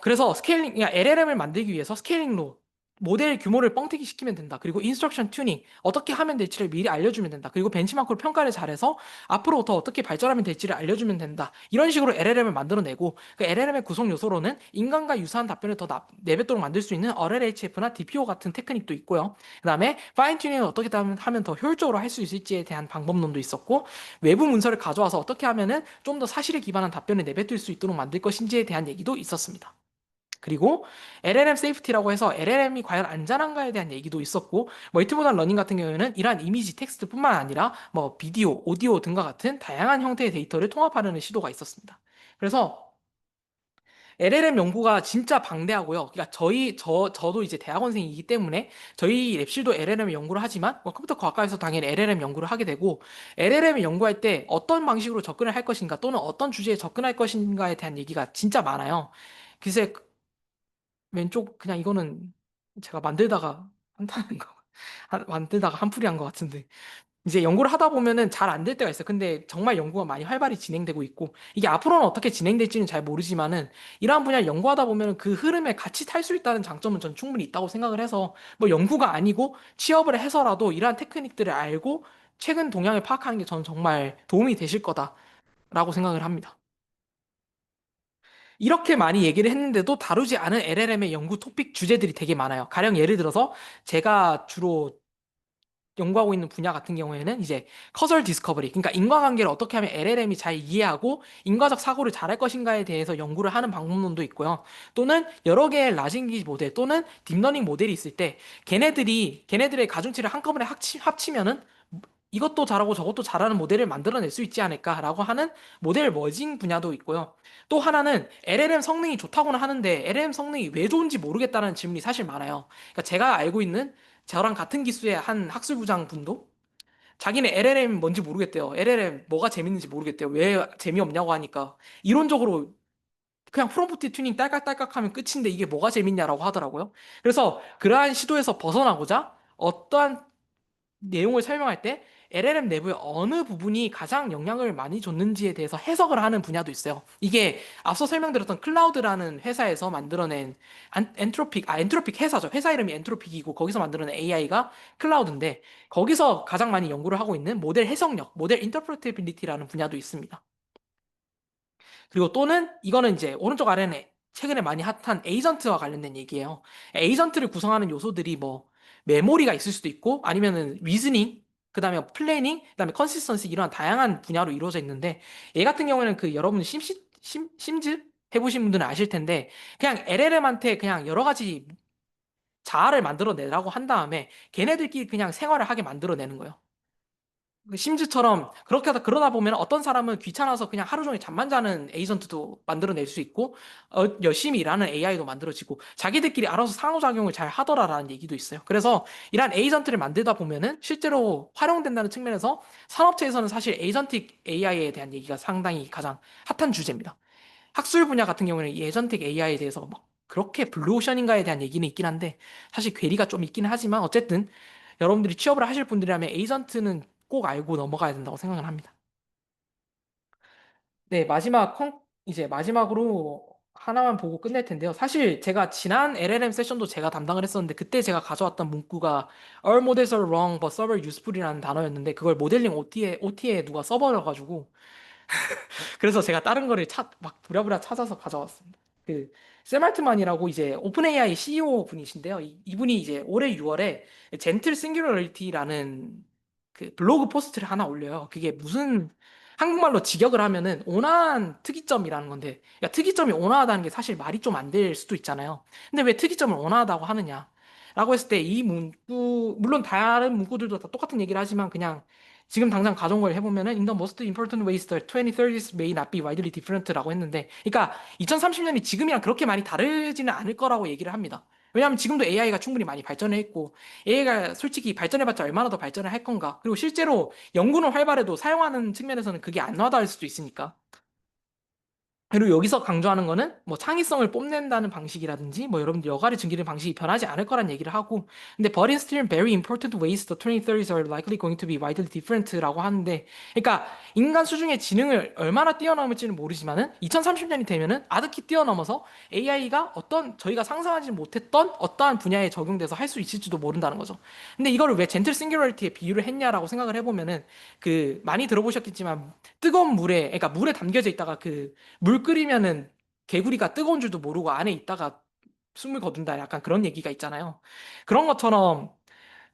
그래서 스케일링, 그러니까 LLM을 만들기 위해서 스케일링로 모델 규모를 뻥튀기 시키면 된다. 그리고 인스트럭션 튜닝, 어떻게 하면 될지를 미리 알려주면 된다. 그리고 벤치마크로 평가를 잘해서 앞으로 더 어떻게 발전하면 될지를 알려주면 된다. 이런 식으로 LLM을 만들어내고 그 LLM의 구성 요소로는 인간과 유사한 답변을 더 내뱉도록 만들 수 있는 RLHF나 DPO 같은 테크닉도 있고요. 그 다음에 파인 튜닝을 어떻게 하면 더 효율적으로 할 수 있을지에 대한 방법론도 있었고, 외부 문서를 가져와서 어떻게 하면은 좀 더 사실에 기반한 답변을 내뱉을 수 있도록 만들 것인지에 대한 얘기도 있었습니다. 그리고 LLM 세이프티라고 해서 LLM이 과연 안전한가에 대한 얘기도 있었고, 멀티모달 러닝 같은 경우에는 이러한 이미지 텍스트뿐만 아니라 뭐 비디오, 오디오 등과 같은 다양한 형태의 데이터를 통합하려는 시도가 있었습니다. 그래서 LLM 연구가 진짜 방대하고요. 그러니까 저도 이제 대학원생이기 때문에 저희 랩실도 LLM 연구를 하지만 뭐 컴퓨터 과학과에서 당연히 LLM 연구를 하게 되고, LLM을 연구할 때 어떤 방식으로 접근을 할 것인가 또는 어떤 주제에 접근할 것인가에 대한 얘기가 진짜 많아요. 글쎄, 왼쪽 그냥 이거는 제가 만들다가 한다는 거, 만들다가 한풀이 한 것 같은데. 이제 연구를 하다 보면은 잘 안 될 때가 있어요. 근데 정말 연구가 많이 활발히 진행되고 있고, 이게 앞으로는 어떻게 진행될지는 잘 모르지만은, 이러한 분야를 연구하다 보면은 그 흐름에 같이 탈 수 있다는 장점은 전 충분히 있다고 생각을 해서, 뭐 연구가 아니고 취업을 해서라도 이러한 테크닉들을 알고 최근 동향을 파악하는 게 저는 정말 도움이 되실 거다라고 생각을 합니다. 이렇게 많이 얘기를 했는데도 다루지 않은 LLM의 연구 토픽 주제들이 되게 많아요. 가령 예를 들어서 제가 주로 연구하고 있는 분야 같은 경우에는 이제 커설 디스커버리, 그러니까 인과관계를 어떻게 하면 LLM이 잘 이해하고 인과적 사고를 잘할 것인가에 대해서 연구를 하는 방법론도 있고요. 또는 여러 개의 라진기 모델 또는 딥러닝 모델이 있을 때 걔네들의 가중치를 한꺼번에 합치면은 이것도 잘하고 저것도 잘하는 모델을 만들어낼 수 있지 않을까라고 하는 모델 머징 분야도 있고요. 또 하나는 LLM 성능이 좋다고는 하는데 LLM 성능이 왜 좋은지 모르겠다는 질문이 사실 많아요. 그러니까 제가 알고 있는 저랑 같은 기수의 한 학술부장 분도 자기는 LLM 뭔지 모르겠대요. LLM 뭐가 재밌는지 모르겠대요. 왜 재미없냐고 하니까 이론적으로 그냥 프롬프트 튜닝 딸깍딸깍 하면 끝인데 이게 뭐가 재밌냐라고 하더라고요. 그래서 그러한 시도에서 벗어나고자 어떠한 내용을 설명할 때 LLM 내부의 어느 부분이 가장 영향을 많이 줬는지에 대해서 해석을 하는 분야도 있어요. 이게 앞서 설명드렸던 클라우드라는 회사에서 만들어낸 엔트로픽 회사죠. 회사 이름이 엔트로픽이고 거기서 만들어낸 AI가 클라우드인데 거기서 가장 많이 연구를 하고 있는 모델 해석력, 모델 인터프레티빌리티라는 분야도 있습니다. 그리고 또는 이거는 이제 오른쪽 아래는 최근에 많이 핫한 에이전트와 관련된 얘기예요. 에이전트를 구성하는 요소들이 뭐 메모리가 있을 수도 있고 아니면은 리즈닝, 그다음에 플래닝, 그다음에 컨시스턴시 이런 다양한 분야로 이루어져 있는데 얘 같은 경우에는 그 여러분 심즈 해보신 분들은 아실 텐데 그냥 LLM한테 그냥 여러 가지 자아를 만들어내라고 한 다음에 걔네들끼리 그냥 생활을 하게 만들어내는 거예요. 그 심즈처럼 그렇게 하다 그러다 보면 어떤 사람은 귀찮아서 그냥 하루 종일 잠만 자는 에이전트도 만들어낼 수 있고 열심히 일하는 AI도 만들어지고 자기들끼리 알아서 상호작용을 잘 하더라라는 얘기도 있어요. 그래서 이러한 에이전트를 만들다 보면은 실제로 활용된다는 측면에서 산업체에서는 사실 에이전틱 AI에 대한 얘기가 상당히 가장 핫한 주제입니다. 학술 분야 같은 경우는 이 에이전틱 AI에 대해서 막 그렇게 블루오션인가에 대한 얘기는 있긴 한데 사실 괴리가 좀 있긴 하지만 어쨌든 여러분들이 취업을 하실 분들이라면 에이전트는 꼭 알고 넘어가야 된다고 생각을 합니다. 네, 이제 마지막으로 하나만 보고 끝낼 텐데요. 사실 제가 지난 LLM 세션도 제가 담당을 했었는데 그때 제가 가져왔던 문구가 All models are wrong but server useful이라는 단어였는데 그걸 모델링 OT에 누가 써버려가지고 그래서 제가 다른 거를 막 부랴부랴 찾아서 가져왔습니다. 샘 알트만이라고 이제 오픈 AI CEO 분이신데요. 이분이 이제 올해 6월에 젠틀 싱귤러리티라는 그 블로그 포스트를 하나 올려요. 그게 무슨 한국말로 직역을 하면은 온화한 특이점이라는 건데, 야, 특이점이 온화하다는 게 사실 말이 좀 안 될 수도 있잖아요. 근데 왜 특이점을 온화하다고 하느냐? 라고 했을 때 이 문구, 물론 다른 문구들도 다 똑같은 얘기를 하지만 그냥 지금 당장 가져온 걸 해보면은 in the most important ways the 2030s may not be widely different라고 했는데, 그러니까 2030년이 지금이랑 그렇게 많이 다르지는 않을 거라고 얘기를 합니다. 왜냐하면 지금도 AI가 충분히 많이 발전을 했고 AI가 솔직히 발전해봤자 얼마나 더 발전을 할 건가. 그리고 실제로 연구는 활발해도 사용하는 측면에서는 그게 안 와닿을 수도 있으니까. 그리고 여기서 강조하는 거는 뭐 창의성을 뽐낸다는 방식이라든지 뭐 여러분들 여가를 즐기는 방식이 변하지 않을 거란 얘기를 하고 근데 but in still very important ways the 2030s are likely going to be widely different라고 하는데 그러니까 인간 수준의 지능을 얼마나 뛰어넘을지는 모르지만은 2030년이 되면은 아득히 뛰어넘어서 AI가 어떤 저희가 상상하지 못했던 어떠한 분야에 적용돼서 할 수 있을지도 모른다는 거죠. 근데 이거를 왜 젠틀 싱귤러리티에 비유를 했냐라고 생각을 해보면은 그 많이 들어보셨겠지만 뜨거운 물에 그러니까 물에 담겨져 있다가 그 물 끓이면은 개구리가 뜨거운 줄도 모르고 안에 있다가 숨을 거둔다. 약간 그런 얘기가 있잖아요. 그런 것처럼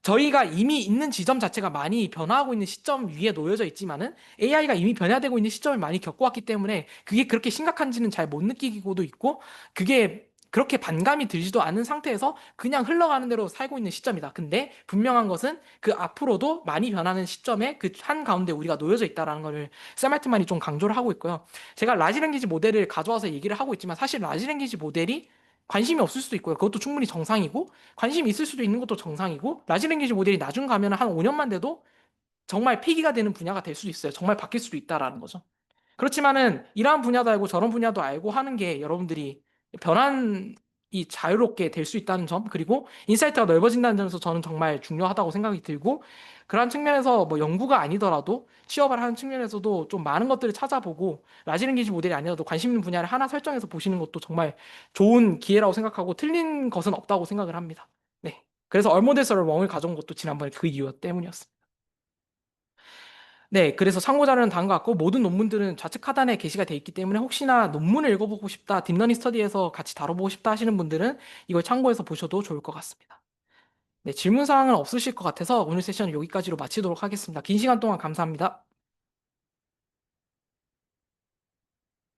저희가 이미 있는 지점 자체가 많이 변화하고 있는 시점 위에 놓여져 있지만은 AI가 이미 변화되고 있는 시점을 많이 겪어왔기 때문에 그게 그렇게 심각한지는 잘 못 느끼고도 있고 그게 그렇게 반감이 들지도 않은 상태에서 그냥 흘러가는 대로 살고 있는 시점이다. 근데 분명한 것은 그 앞으로도 많이 변하는 시점에 그 한가운데 우리가 놓여져 있다라는 것을 샘 알트만이 좀 강조를 하고 있고요. 제가 라지 랭귀지 모델을 가져와서 얘기를 하고 있지만 사실 라지 랭귀지 모델이 관심이 없을 수도 있고요. 그것도 충분히 정상이고 관심이 있을 수도 있는 것도 정상이고 라지 랭귀지 모델이 나중 가면 한 5년만 돼도 정말 폐기가 되는 분야가 될 수도 있어요. 정말 바뀔 수도 있다라는 거죠. 그렇지만은 이러한 분야도 알고 저런 분야도 알고 하는 게 여러분들이 변환이 자유롭게 될 수 있다는 점 그리고 인사이트가 넓어진다는 점에서 저는 정말 중요하다고 생각이 들고 그러한 측면에서 뭐 연구가 아니더라도 취업을 하는 측면에서도 좀 많은 것들을 찾아보고 라지 랭귀지 모델이 아니라도 관심 있는 분야를 하나 설정해서 보시는 것도 정말 좋은 기회라고 생각하고 틀린 것은 없다고 생각을 합니다. 네. 그래서 얼모데서를 멍을 가져온 것도 지난번에 그 이유 때문이었습니다. 네, 그래서 참고 자료는 다음 것 같고 모든 논문들은 좌측 하단에 게시가 돼 있기 때문에 혹시나 논문을 읽어보고 싶다, 딥러닝 스터디에서 같이 다뤄보고 싶다 하시는 분들은 이걸 참고해서 보셔도 좋을 것 같습니다. 네, 질문 사항은 없으실 것 같아서 오늘 세션은 여기까지로 마치도록 하겠습니다. 긴 시간 동안 감사합니다.